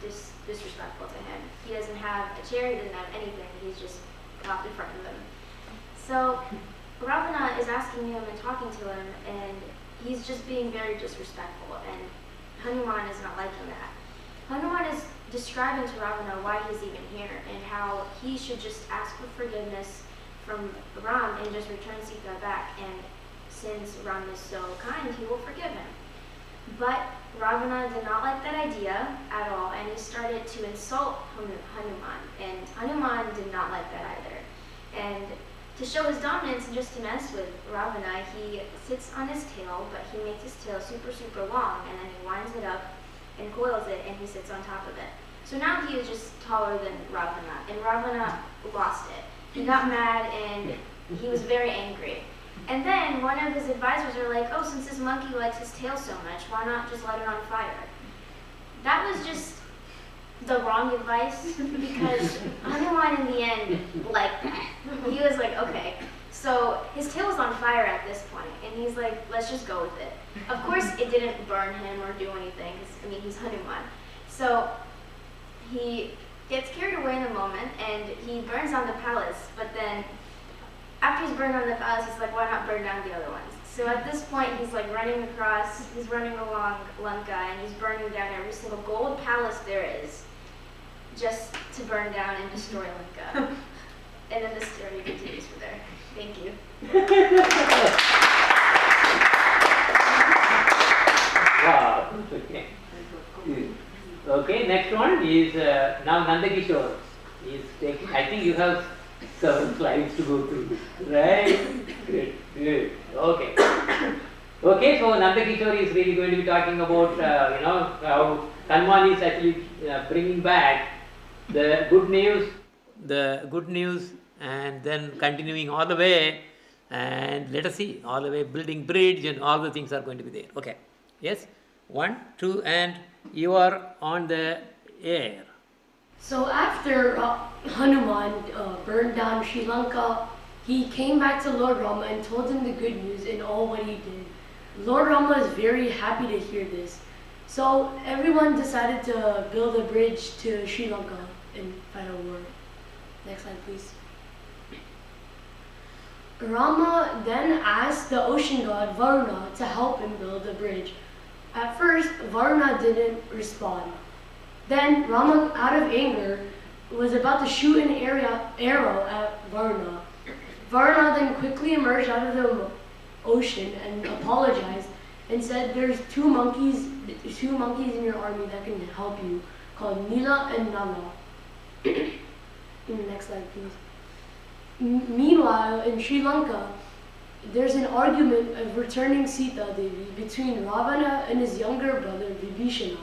disrespectful to him. He doesn't have a chair, he doesn't have anything, he's just plopped in front of him. So Ravana is asking him and talking to him, and he's just being very disrespectful, and Hanuman is not liking that. Hanuman is describing to Ravana why he's even here, and how he should just ask for forgiveness from Ram and just return Sita back, and since Ram is so kind, he will forgive him. But Ravana did not like that idea at all, and he started to insult Hanuman, and Hanuman did not like that either. And to show his dominance and just to mess with Ravana, he sits on his tail, but he makes his tail super, super long, and then he winds it up and coils it, and he sits on top of it. So now he is just taller than Ravana, and Ravana lost it. He got mad, and he was very angry. And then one of his advisors are like, oh, since this monkey likes his tail so much, why not just light it on fire? That was just the wrong advice, because Hanuman in the end, he was like, okay. So his tail was on fire at this point, and he's like, let's just go with it. Of course, it didn't burn him or do anything, 'cause, I mean, he's Hanuman. So he gets carried away in the moment, and he burns down the palace. But then, after he's burned down the palace, he's like, why not burn down the other ones? So at this point, he's like running along Lanka, and he's burning down every single gold palace there is, just to burn down and destroy Lanka. And then the story continues from there. Thank you. Wow. Okay. Okay, next one is now Nandakishore is taking. I think you have several slides to go through, right? Good, good. Okay. Okay, so Nandakishore is really going to be talking about how Hanuman is actually bringing back the good news, and then continuing all the way, and let us see all the way building bridge and all the things are going to be there. Okay. Yes. 1, 2, and you are on the air. So after Hanuman burned down Sri Lanka, he came back to Lord Rama and told him the good news and all what he did. Lord Rama is very happy to hear this. So everyone decided to build a bridge to Sri Lanka and fight a war. Next slide, please. Rama then asked the ocean god Varuna to help him build the bridge. At first, Varuna didn't respond. Then Rama, out of anger, was about to shoot an arrow at Varuna. Varuna then quickly emerged out of the ocean and apologized and said, "There's two monkeys in your army that can help you, called Nila and Nala." Next slide, please. Meanwhile, in Sri Lanka, there's an argument of returning Sita Devi between Ravana and his younger brother Vibhishana.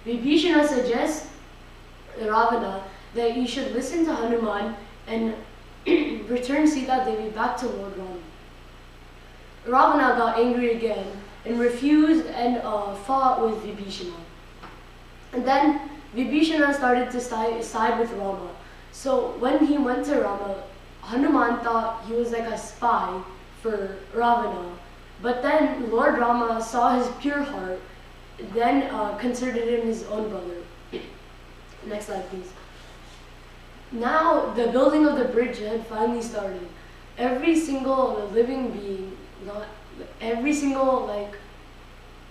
Vibhishana suggests Ravana that he should listen to Hanuman and return Sita Devi back to Lord Rama. Ravana got angry again and refused and fought with Vibhishana. And then Vibhishana started to side with Rama. So when he went to Rama, Hanuman thought he was like a spy for Ravana. But then Lord Rama saw his pure heart, then considered him his own brother. Next slide, please. Now the building of the bridge had finally started. Every single living being, every single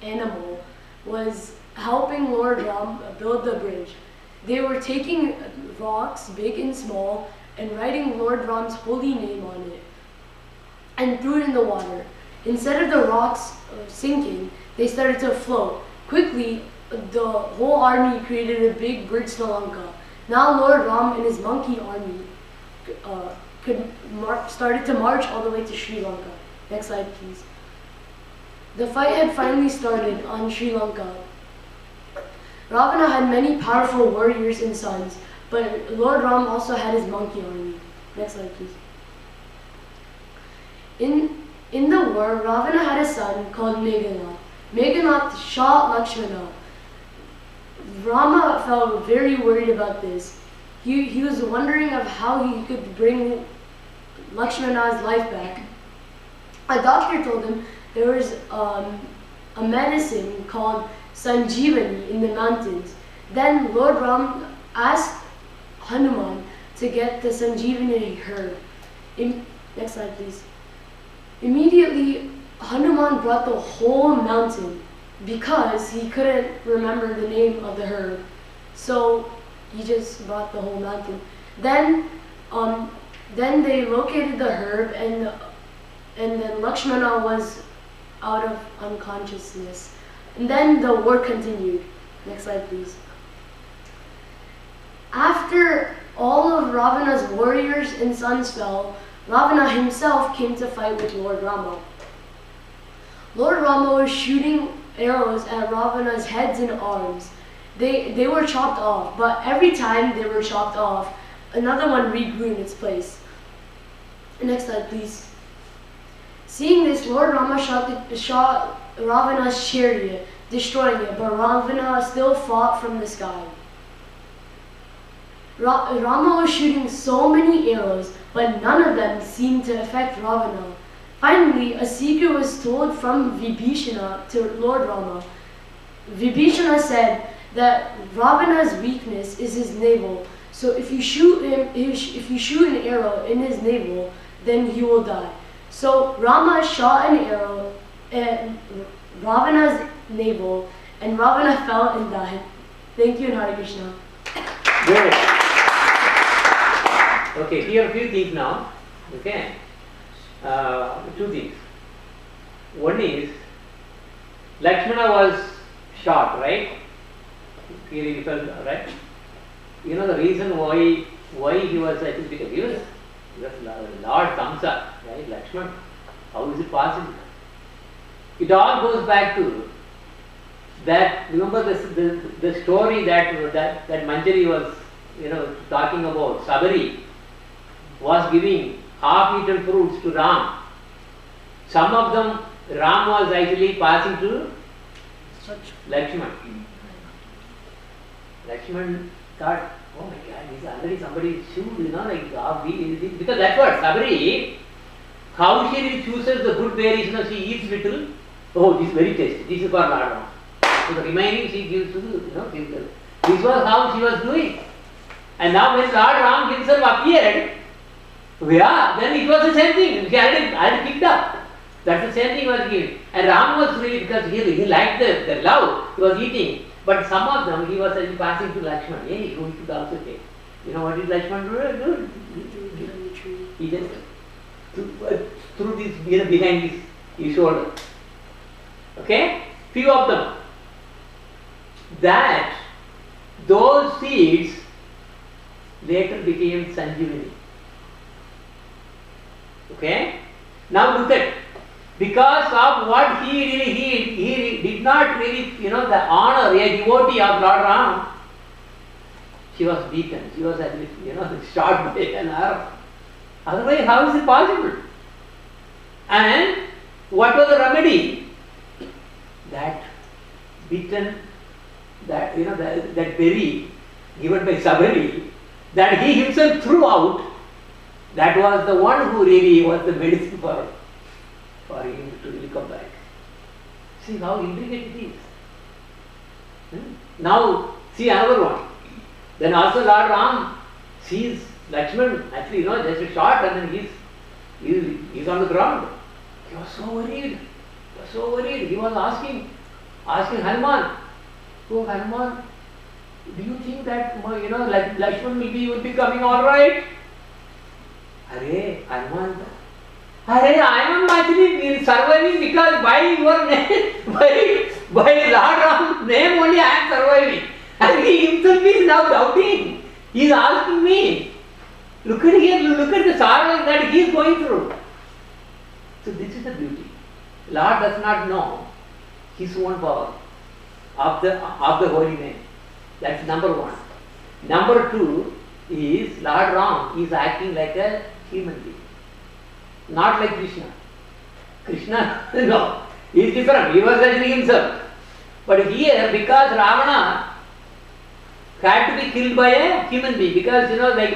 animal was helping Lord Ram build the bridge. They were taking rocks, big and small, and writing Lord Ram's holy name on it, and threw it in the water. Instead of the rocks sinking, they started to float. Quickly, the whole army created a big bridge to Lanka. Now Lord Ram and his monkey army started to march all the way to Sri Lanka. Next slide, please. The fight had finally started on Sri Lanka. Ravana had many powerful warriors and sons, but Lord Ram also had his monkey army. Next slide, please. In the war, Ravana had a son called Meghanath. Meghanath shot Lakshmana. Rama felt very worried about this. He was wondering of how he could bring Lakshmana's life back. A doctor told him there was a medicine called Sanjeevani in the mountains. Then Lord Ram asked Hanuman to get the Sanjeevani herb. Next slide, please. Immediately, Hanuman brought the whole mountain because he couldn't remember the name of the herb. So he just brought the whole mountain. Then they located the herb, and then Lakshmana was out of unconsciousness. And then the war continued. Next slide, please. After all of Ravana's warriors and sons fell, Ravana himself came to fight with Lord Rama. Lord Rama was shooting arrows at Ravana's heads and arms. They were chopped off, but every time they were chopped off, another one regrew in its place. Next slide, please. Seeing this, Lord Rama shot Ravana's chariot, destroying it, but Ravana still fought from the sky. Rama was shooting so many arrows, but none of them seemed to affect Ravana. Finally, a secret was told from Vibhishana to Lord Rama. Vibhishana said that Ravana's weakness is his navel. So if you shoot an arrow in his navel, then he will die. So Rama shot an arrow at Ravana's navel, and Ravana fell and died. Thank you, and Hare Krishna. Good. Okay, here a few things now. Okay, two things. One is Lakshmana was shot, right? He fell, right? You know the reason why he was, I think, because he was Lord Kamsa, right? Lakshmana. How is it possible? It all goes back to that. Remember the story that Manjari was, talking about. Sabari was giving half-eaten fruits to Ram. Some of them Ram was actually passing to Lakshman. Lakshman thought, oh my God, this is already somebody's shoe, because that's what Sabari, how she chooses the good berries, she eats little. Oh, this is very tasty. This is for Lord Ram. So the remaining she gives to people. This was how she was doing. And now when Lord Ram himself appeared, then it was the same thing. He already picked up. That's the same thing he was giving. And Ram was really, because he liked the love, he was eating. But some of them he was actually passing to Lakshman. Hey, you should also take. You know what did Lakshman do? He just threw this behind his shoulder. Okay? Few of them. Those seeds later became Sanjivani. Okay? Now look at, because of what he did not really, the honor, a devotee of Lord Ram, she was beaten. She was at least, shot by an arrow. Otherwise, how is it possible? And what was the remedy? That beaten, that berry given by Sabari, that he himself threw out, that was the one who really was the medicine for him to really come back. See how intricate it is. Now, see another one. Then also Lord Ram sees Lakshman, actually, just a shot, and then he's on the ground. He was so worried. He was asking Hanuman, oh Hanuman, do you think that, like Lakshman will be coming all right? Hanuman, I am actually surviving because by your name, by Lord Ram's name only I am surviving. And he himself is now doubting. He is asking me, look at here, look at the sorrow that he is going through. So this is the beauty. Lord does not know his own power of the holy name. That's number one. Number two is Lord Ram is acting like a human being, not like Krishna. Krishna, no, he is different. He was actually himself. But here, because Ravana had to be killed by a human being, because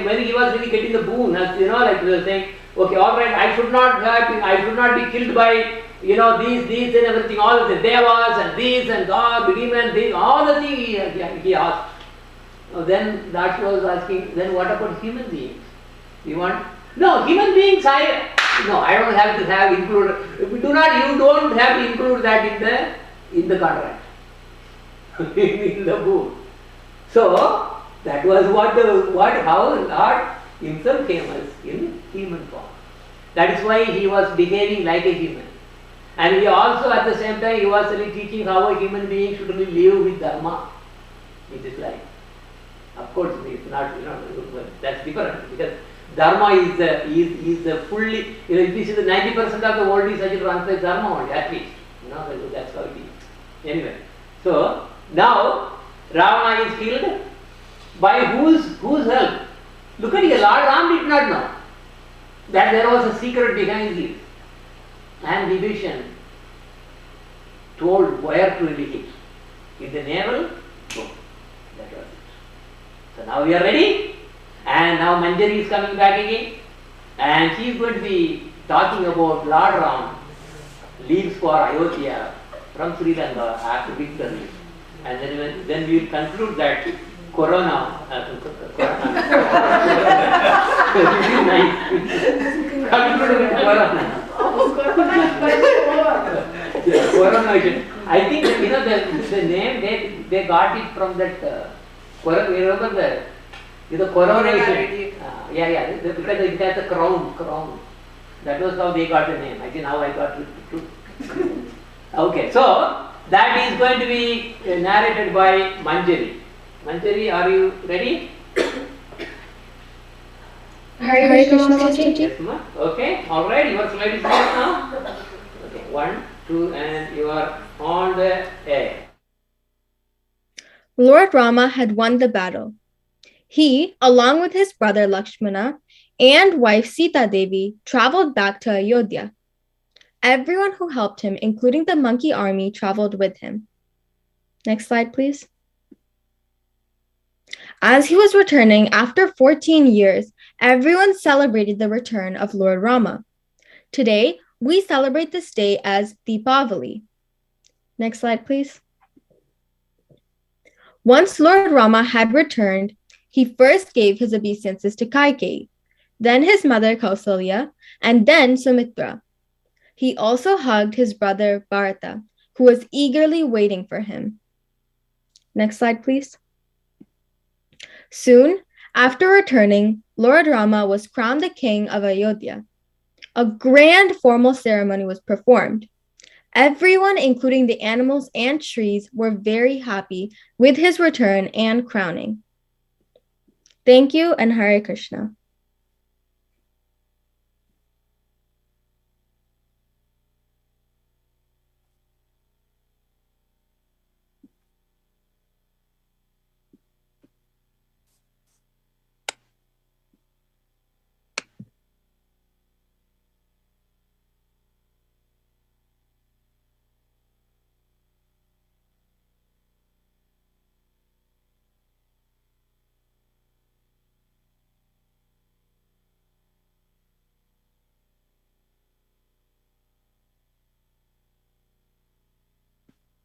when he was really getting the boon, as we were saying, okay, all right, I should not be killed by these and everything, all the devas and these and God, the demon, these, all the things he asked. Then Daksha was asking, then what about human beings? You want? No, human beings, I don't have to have included. You don't have to include that in the contract, in the boon. So that was how Lord himself came as in human form. That is why he was behaving like a human. And he also at the same time he was really teaching how a human being should really live with dharma in this life. Of course, it's not, that's different, because dharma is the fully, if you see the 90% of the world is actually runs by dharma only, at least. That's how it is. Anyway, so now Ravana is killed by whose help? Look at here, Lord Ram did not know that there was a secret behind this. And Vibhishan told where to really hit. In the navel, boom. That was it. So now we are ready. And now Manjari is coming back again. And she is going to be talking about Lord Ram leaves for Ayodhya from Sri Lanka after victory. And then we will conclude that Corona, conclude with Corona. Corona. I think the name they got it from that. Remember the coronation. Because it has a crown. That was how they got the name. I think now I got it too. Okay, so that is going to be narrated by Manjari. Manjari, are you ready? Hare Krishna, Master Ji. Yes, ma. Okay, all right. Your slide is there now. Okay, 1, 2, and you are on the air. Lord Rama had won the battle. He, along with his brother Lakshmana and wife Sita Devi, traveled back to Ayodhya. Everyone who helped him, including the monkey army, traveled with him. Next slide, please. As he was returning after 14 years, everyone celebrated the return of Lord Rama. Today, we celebrate this day as Deepavali. Next slide, please. Once Lord Rama had returned, he first gave his obeisances to Kaikeyi, then his mother Kausalya, and then Sumitra. He also hugged his brother Bharata, who was eagerly waiting for him. Next slide, please. Soon after returning, Lord Rama was crowned the king of Ayodhya. A grand formal ceremony was performed. Everyone, including the animals and trees, were very happy with his return and crowning. Thank you and Hare Krishna.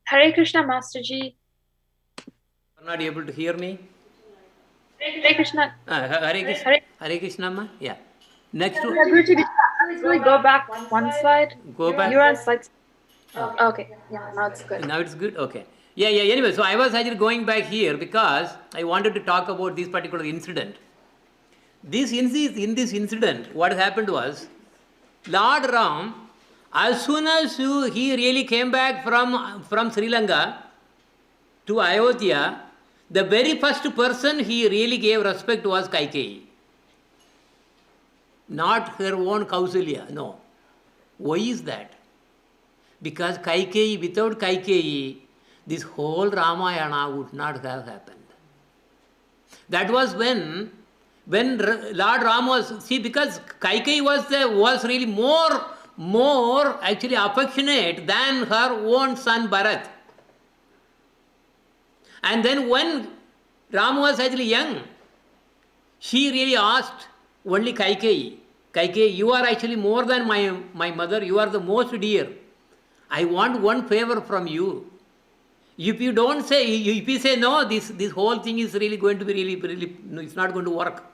Hare Krishna, Master Ji. You are not able to hear me? Hare Krishna. Hare Krishna, ma? Yeah. Next to... Guruji, did you actually go back one slide? Go back. You were on slide... Okay. Yeah, now it's good. Now it's good? Okay. Yeah. Anyway, so I was actually going back here because I wanted to talk about this particular incident. In this incident, what happened was, Lord Ram, as soon as he really came back from Sri Lanka to Ayodhya, the very first person he really gave respect was Kaikeyi. Not her own Kausalya, no. Why is that? Because Kaikeyi, without Kaikeyi, this whole Ramayana would not have happened. That was when Lord Ram was, because Kaikeyi was really more actually affectionate than her own son Bharat. And then when Ram was actually young, she really asked only Kaikeyi, you are actually more than my mother, you are the most dear. I want one favor from you. If you don't say, if you say no, this whole thing is really going to be really, no, it's not going to work.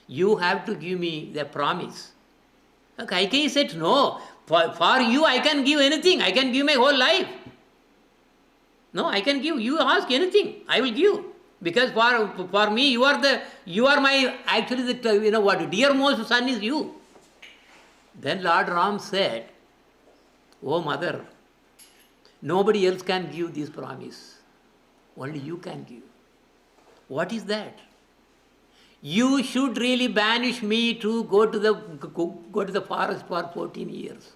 You have to give me the promise. Kaikeyi said, no, for you I can give anything, I can give my whole life. No, I can give, you ask anything, I will give. Because for me, you are my, actually, dearmost son is you. Then Lord Ram said, oh mother, nobody else can give this promise. Only you can give. What is that? You should really banish me to go to the forest for 14 years.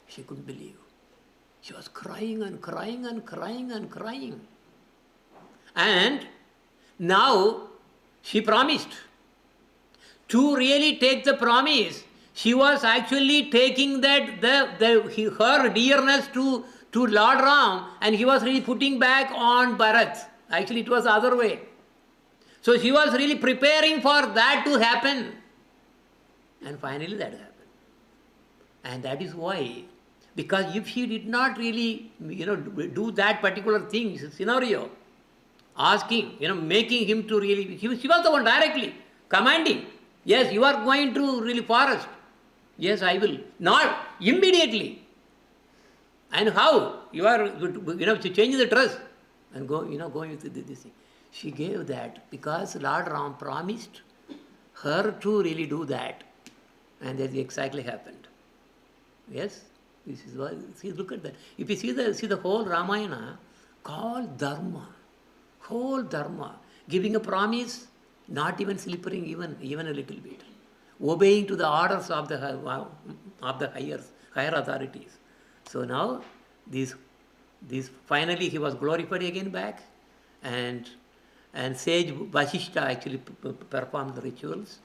She couldn't believe. She was crying and crying and crying and crying. And now she promised. To really take the promise, she was actually taking that her dearness to Lord Ram, and he was really putting back on Bharat. Actually, it was the other way. So she was really preparing for that to happen. And finally that happened. And that is why, because if she did not really, do that particular thing, scenario, asking, making him to really, she was the one directly commanding, yes, you are going to really forest. Yes, I will. Not immediately. And how? You are, to change the dress and go, going with this thing. She gave that because Lord Ram promised her to really do that. And that exactly happened. Yes? This is why, see, look at that. If you see the whole Ramayana, called Dharma, whole Dharma, giving a promise, not even slippering even a little bit, obeying to the orders of the higher authorities. So now, this finally he was glorified again back, and sage Vasishta actually performed the rituals,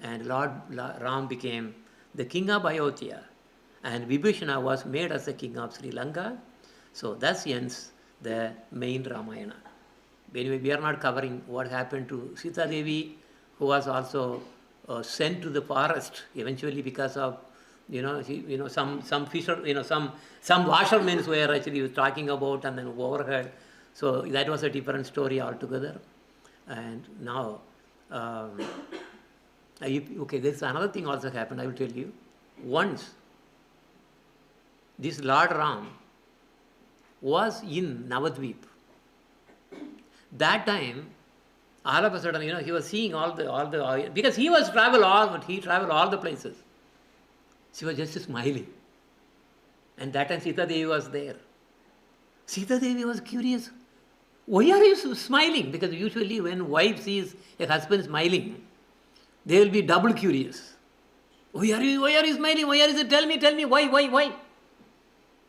and Lord Ram became the king of Ayodhya, and Vibhishana was made as the king of Sri Lanka. So thus ends the main Ramayana. Anyway, we are not covering what happened to Sita Devi, who was also sent to the forest eventually because of some fisher, some washermen were actually talking about and then overheard. So that was a different story altogether. And now, okay, there's another thing also happened. I will tell you. Once, this Lord Ram was in Navadvip. That time, all of a sudden, he was seeing all the because he traveled all the places. She was just smiling. And that time Sita Devi was there. Sita Devi was curious. Why are you smiling? Because usually when wife sees a husband smiling, they will be double curious. Why are you smiling? Why are you? Tell me, why?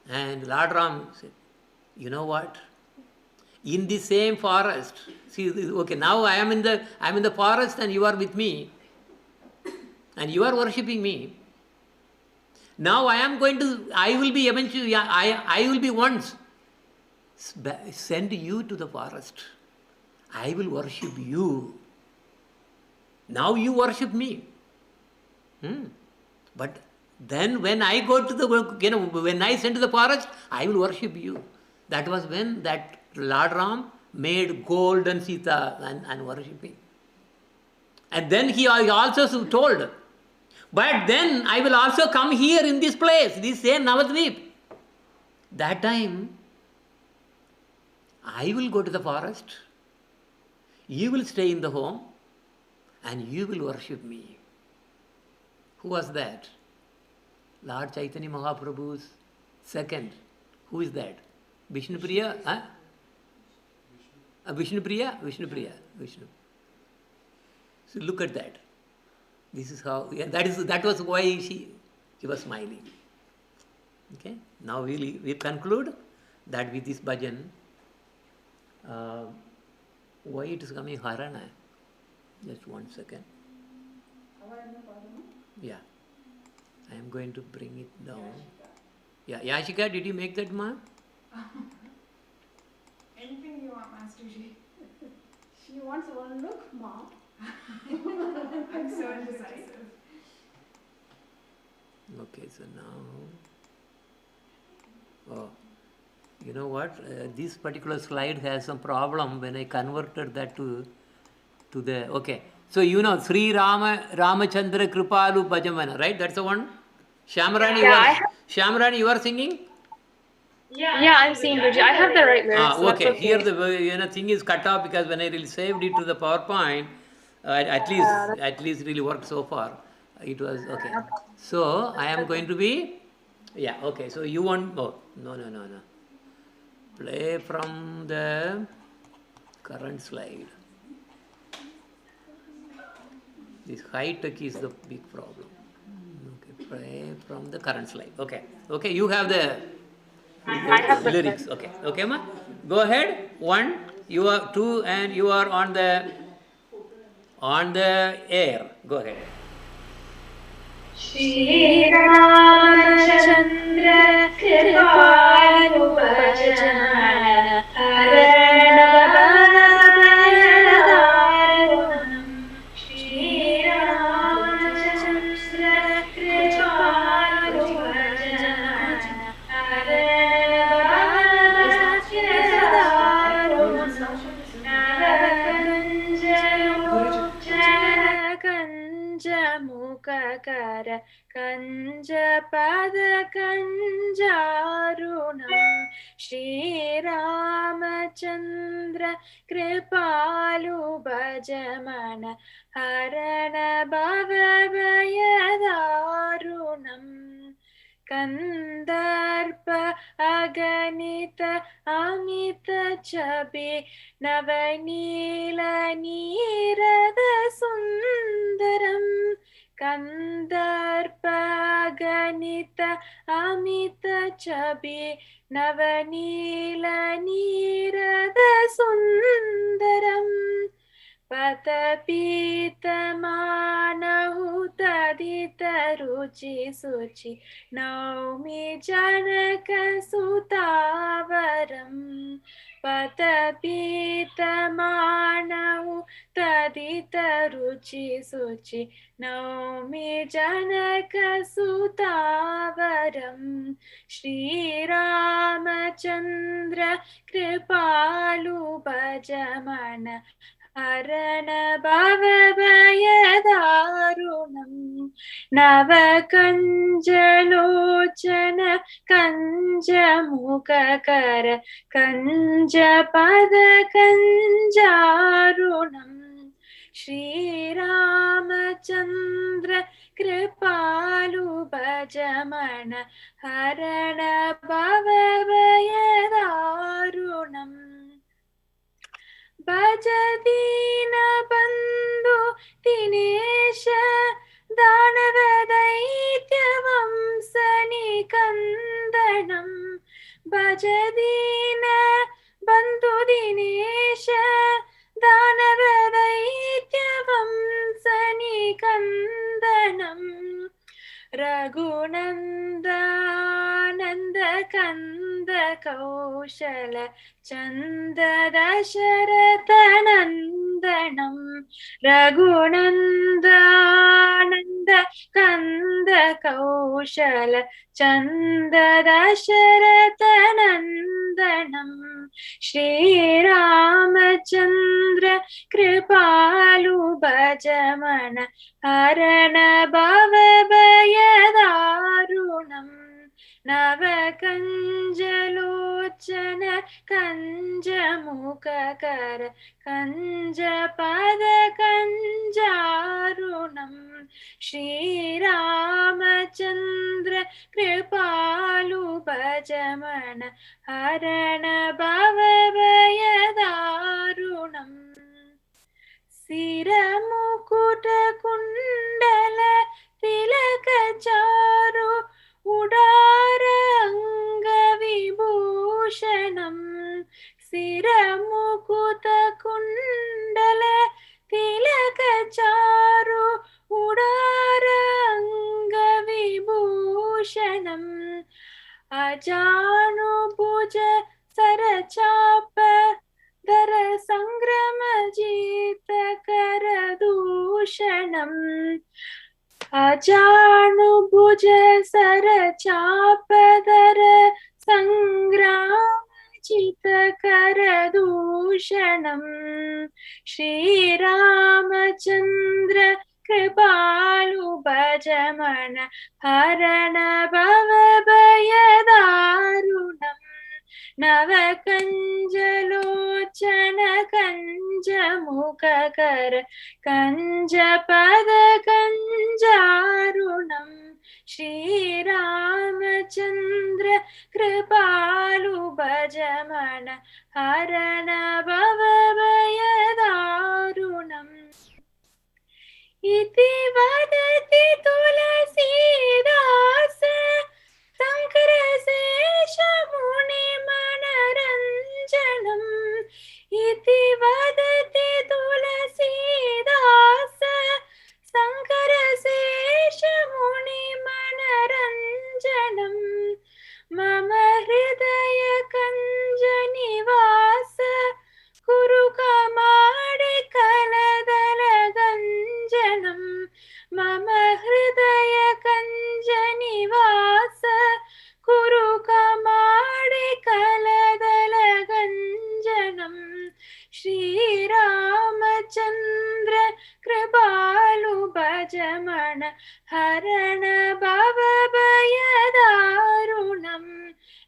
And Lord Ram said, you know what? In the same forest, see, okay, now I am in the forest and you are with me, and you are worshipping me. Now I will be eventually, I will be once send you to the forest. I will worship you. Now you worship me. But then when I go to when I send to the forest, I will worship you. That was when that Lord Ram made golden Sita and worshipping. And then he also told, but then I will also come here in this place, this same Navadvip. That time, I will go to the forest, you will stay in the home, and you will worship me. Who was that? Lord Chaitanya Mahaprabhu's second. Who is that? Vishnupriya? Huh? Vishnupriya? Vishnu. So look at that. This is how, that was why she was smiling. Okay? Now we conclude that with this bhajan, why it is coming Harana? Just 1 second. Yeah. I am going to bring it down. Yeah, Yashika, did you make that, ma? Anything you want, Master Ji. She wants one look, Mom. I'm so indecisive. Okay, so now, you know what? This particular slide has some problem when I converted that to the, okay. So Sri Ramachandra Kripalu Bhajamana, right? That's the one? Shamrani, Shamrani, you are singing? Yeah, I'm seeing Guruji. I have the right lyrics. So okay. okay. Here the thing is cut off because when I really saved it to the PowerPoint, at least really worked so far. It was okay. So I am going to be, yeah, okay. So you want, no. Play from the current slide. This high tech is the big problem. Okay, play from the current slide. Okay, you have the lyrics. Okay, ma. Go ahead. 1, you are 2, and you are on the air. Go ahead. Shri Ramachandra Kripalu Bhajan Shri Ramachandra मुखकर कञ्जपदकञ्जारुणं Shri Ramchandra कृपालु भजमन हरण भवभयदारुणम् कंदर्प अगणित अमित छवि नवनील नीरद सुंदरम कंदर्प अगणित अमित छवि नवनील नीरद सुंदरम पतपीतमानहु तदितरुचि सुचि नौमि जनकसुतावरम् पतपीतमानहु तदितरुचि सुचि नौमि जनकसुतावरम् श्रीरामचन्द्र कृपालु भजमन हरण भवभयदारुणम् नवकञ्जलोचन कञ्जमुखकर कञ्जपदकञ्जारुणम् श्रीरामचन्द्र कृपालु भजमन हरण भवभयदारुणम् भज दीनबन्धु दिनेश दानव दैत्यवंशनिकन्दनं भज दीनबन्धु दिनेश दानव दैत्यवंशनिकन्दनम् रघुनन्दानन्द कन्द कौशल चन्द दशरथनन्दनं रघुनन्दानन्द कन्द कौशल चन्द दशरथनन्दनं श्रीरामचन्द्र कृपालु भजमन हरण भवभयदारुणम् नवकञ्जलोचन कञ्जमुखकर कञ्जपदकञ्जारुणम् श्रीरामचन्द्र कृपालु भजमन हरण भवभयदारुणम् सिरमुकुटकुण्डल तिलकचारु उडार अङ्गविभूषणम् सिरमुकुटकुण्डल तिलकचारु उडार अङ्गविभूषणम् अजानुभुज सरचाप दर संग्रम जीत कर दूषणम् अजानुभुज सर चापदर संग्राम चित कर दूषणम् श्रीरामचन्द्र कृपालु भजमन हरण भवभयदारुणम् नवकञ्जलोचन कञ्जमुखकर कञ्जपदकञ्जारुणम् श्रीरामचन्द्र कृपालु भजमन हरण भवभयदारुणम् इति वदति तुलसीदास शङ्करशेष मुनिमनरञ्जनम् इति वदति तुलसीदास शङ्करशेष मुनिमनरञ्जनम् मम हृदय कञ्जनिवास कुरु कमाडि कलदलगञ्जनम् मम हृदय कञ्जनिवास कुरु कमाडि कलदलगञ्जनम् हरण भवभयदारुणम्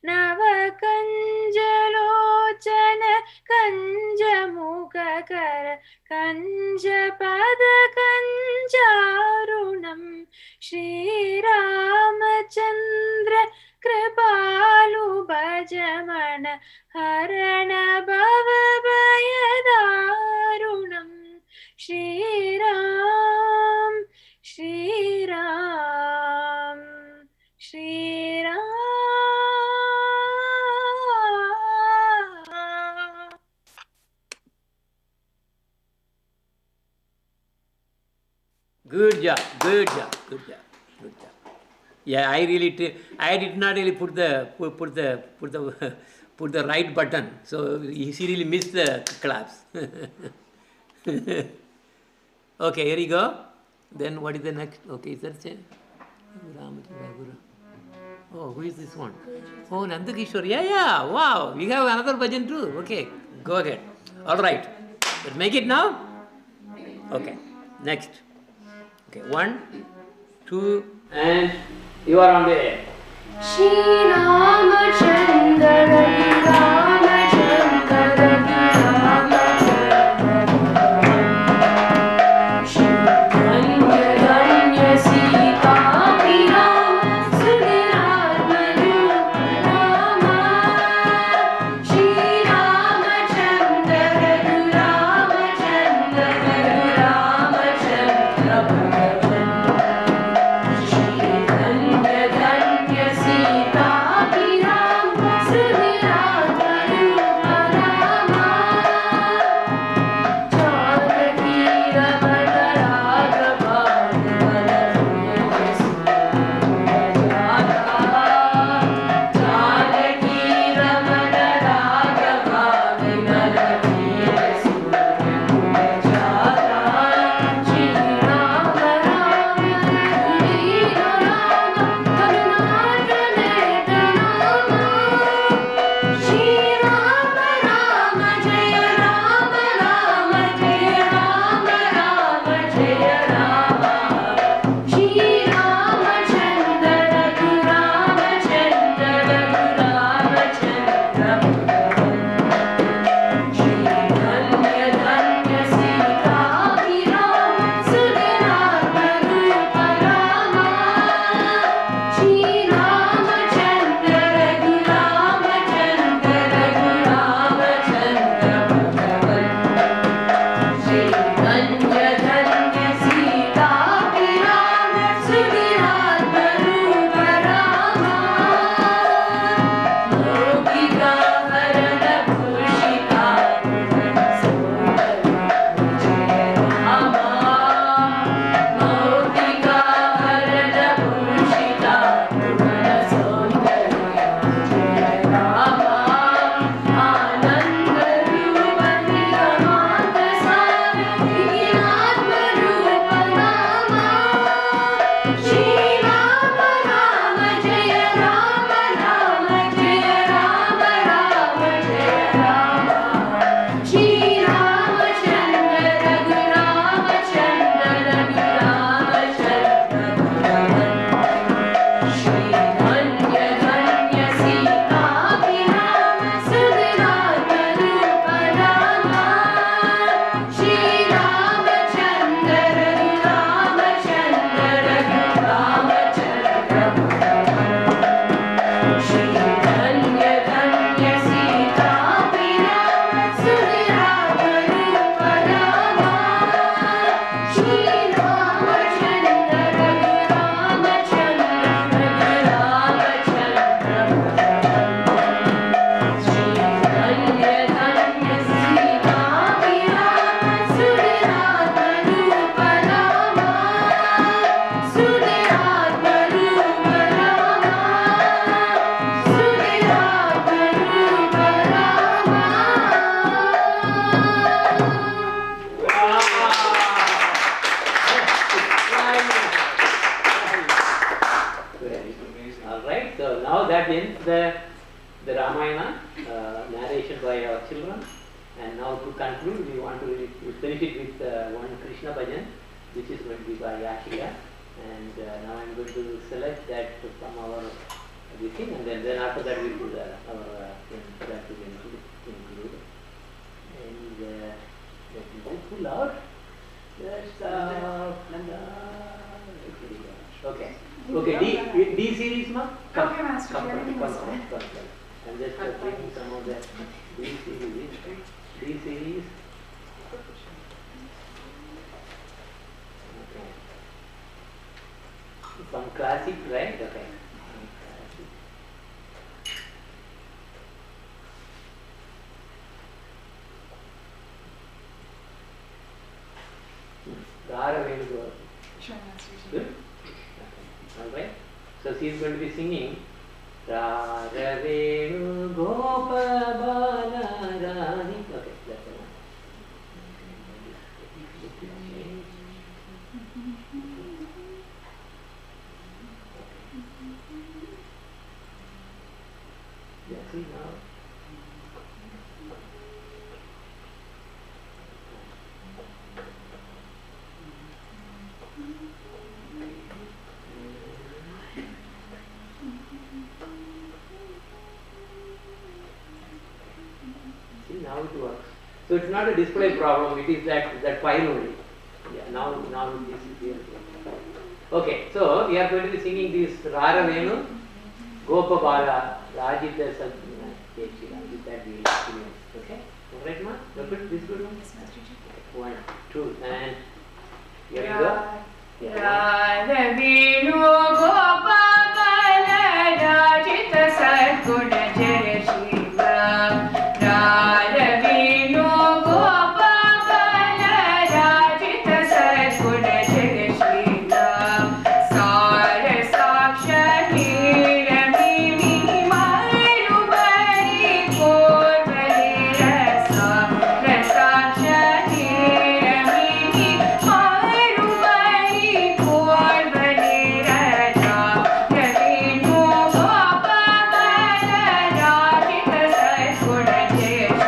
नवकञ्जलोचन कञ्जमुखकर कञ्जपदकञ्जारुणम् श्रीरामचन्द्र कृपालु भजमन हरण भवभयदारुणम् Shriram Shriram Shriram. Good job, good job, good job, good job. Yeah, I did not really put the put the right button, so she really missed the claps. Okay, here you go. Then what is the next? Okay, is that it? Oh, who is this one? Oh, Nandakishore. Yeah. Wow, we have another bhajan too. Okay, go ahead. All right, let's make it now. Okay, next. Okay, 1, 2, and you are on the air. Shri Ramachandra Ramachandra that ends the Ramayana narration by our children. And now to conclude, we want to finish it with one Krishna bhajan, which is going to be by Yashika. And now I'm going to select that from our this thing, and then after that we'll do our that will include. And let me just pull out. Okay. Okay, D series, ma? Okay, Master. Come. I'm just taking some of that D series. D series. Okay. Some classic, right? Okay. Rara Venu. Sure, Master. Good? Okay. Alright. So she is going to be singing Rara Venu Gopala Rani. Okay, that's the one. Yeah, see now. See, now it works. So it's not a display problem, it is that file only. Yeah, now this is here. Okay, so we are going to be singing this Rara Venu, Gopa Bala, Rajita Sadhana, with that we will experience. Okay? Alright, ma? Good? This good one? Yes, Master. 1, 2, and here we go. Rara Venu Gopala Rajita Sadguna Jaya Shiva. Rara Venu Gopala Rajita Sadguna Jaya Shiva. Sara Saksha Niramini Marubari Korvali Rasa. Rasaksha Niramini Marubari Korvali Rasa. Ravinu Gopala Rajita Sadguna Jaya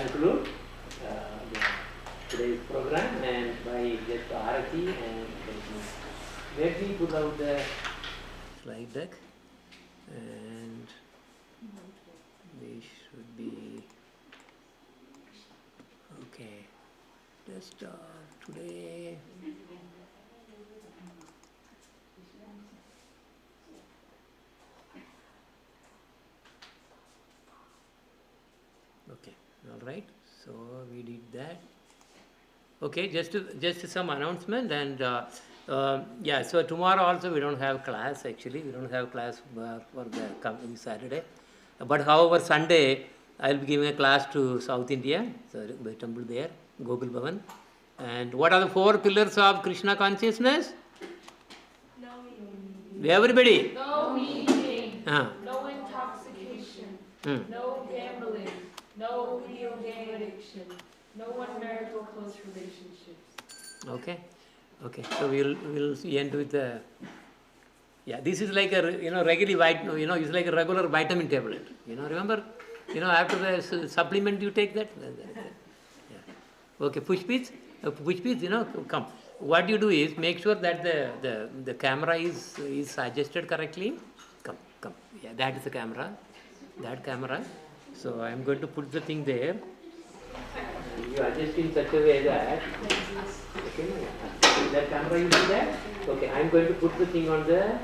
conclude today's program and by just Arati and let me put out the slide deck and they should be okay. Let's start today. Okay, all right. So we did that. Okay, just some announcement and yeah. So tomorrow also we don't have class. Actually, we don't have class for the coming Saturday. But however, Sunday I will be giving a class to South India. So the temple there, Gokul Bhajan. And what are the 4 pillars of Krishna consciousness? Everybody. No eating, no intoxication, no gambling, no video game addiction, no unmarital close relationships. Okay, okay. So we'll end with the. Yeah, this is like a regular it's like a regular vitamin tablet. Remember, after the supplement you take that. Yeah. Okay, Pushpits, come. What you do is make sure that the camera is adjusted correctly. Come. Yeah, that is the camera. That camera. So I am going to put the thing there. You adjust in such a way that. Okay. That camera you do that. Okay. I am going to put the thing on the.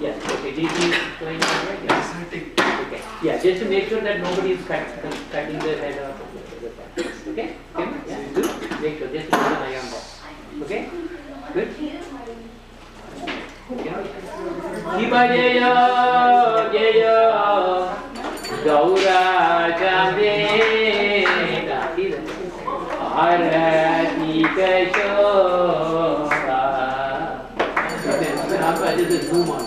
Yes. Okay. This is going on right. Yes. Okay. Yeah. Just to make sure that nobody is cutting the head off. Okay. Okay. Yeah. Good. Make sure. Just put an eye on that. Okay. Good. Shiva Jaya Jaya Gaura Jamena Arati Kashora. Just zoom on.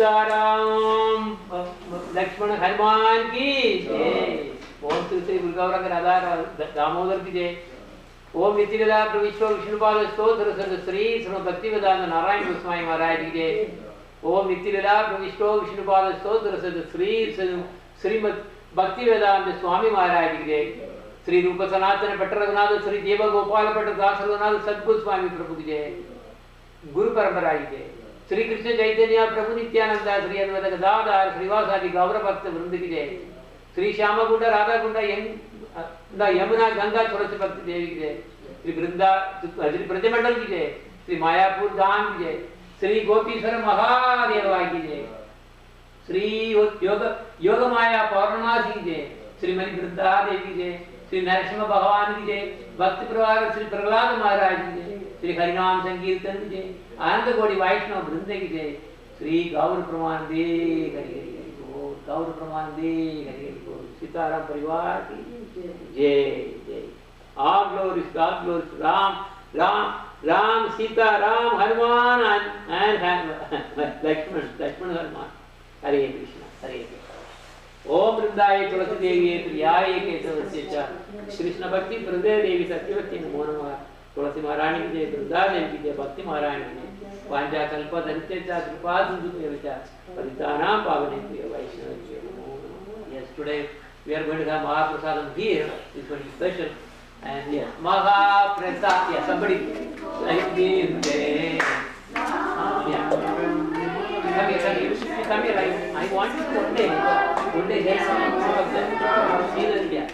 Sitaram Lakshman Hanuman की जय। ओम श्री गुरुगौरंग राधा दामोदर की जय। ओम नित्यलीला प्रविष्टो विष्णुपाद स्तोत्र श्री श्रीमद् भक्तिवेदांत नारायण गोस्वामी महाराज की जय। ओम नित्यलीला प्रविष्टो विष्णुपाद स्तोत्र श्री श्रीमद् भक्तिवेदांत स्वामी महाराज की जय। श्री रूप सनातन भट्ट रघुनाथ श्री देव गोपाल भट्ट दास रघुनाथ सद्गुरु स्वामी प्रभु की जय। गुरु परंपरा की जय। श्री कृष्ण चैतन्य प्रभु नित्यानंद श्री अद्वैत गदाधर श्रीवासादि गौर भक्त वृंद की जय। श्री श्याम कुंड राधा कुंड यमुना गंगा तुलसी भक्त देवी की जय। श्री वृंदा श्री ब्रजमंडल की जय। श्री मायापुर धाम की जय। श्री गोपीश्वर महादेव की जय। श्री योग माया पौर्णमासी की जय। श्री मणि वृंदा देवी की जय। श्री नरसिंह भगवान की जय। भक्ति प्रवाह श्री प्रहलाद महाराज की जय। श्री हरिनाम संकीर्तन की जय। आनंद कोटि वैष्णव वृंद की जय। श्री गौर प्रमाण दे हरि हरि बोल। गौर प्रमाण दे हरि हरि बोल। सीताराम परिवार की जय जय। All glories Ram Ram Ram Sita Ram Hanuman and Lakshman Hanuman. हरे कृष्ण हरे कृष्ण। ओम वृंदाय तुलसी देवी प्रियाय केशवस्य च कृष्ण भक्ति प्रदे देवी सत्यवती नमो नमः। तुलसी महारानी की जय। वृंदा देवी की जय। भक्ति महारानी की जय। वांछा कल्पतरुते च कृपा सिंधुभ्यो च पतितानां पावनेभ्यो वैष्णवेभ्यो नमो नमः। Yes, today we are going to have Mahaprasadam here. It's going to be special. And yes, Mahaprasad. Yeah, somebody like me. Yeah. Come here. I want you to one day help some of them see this. Yeah.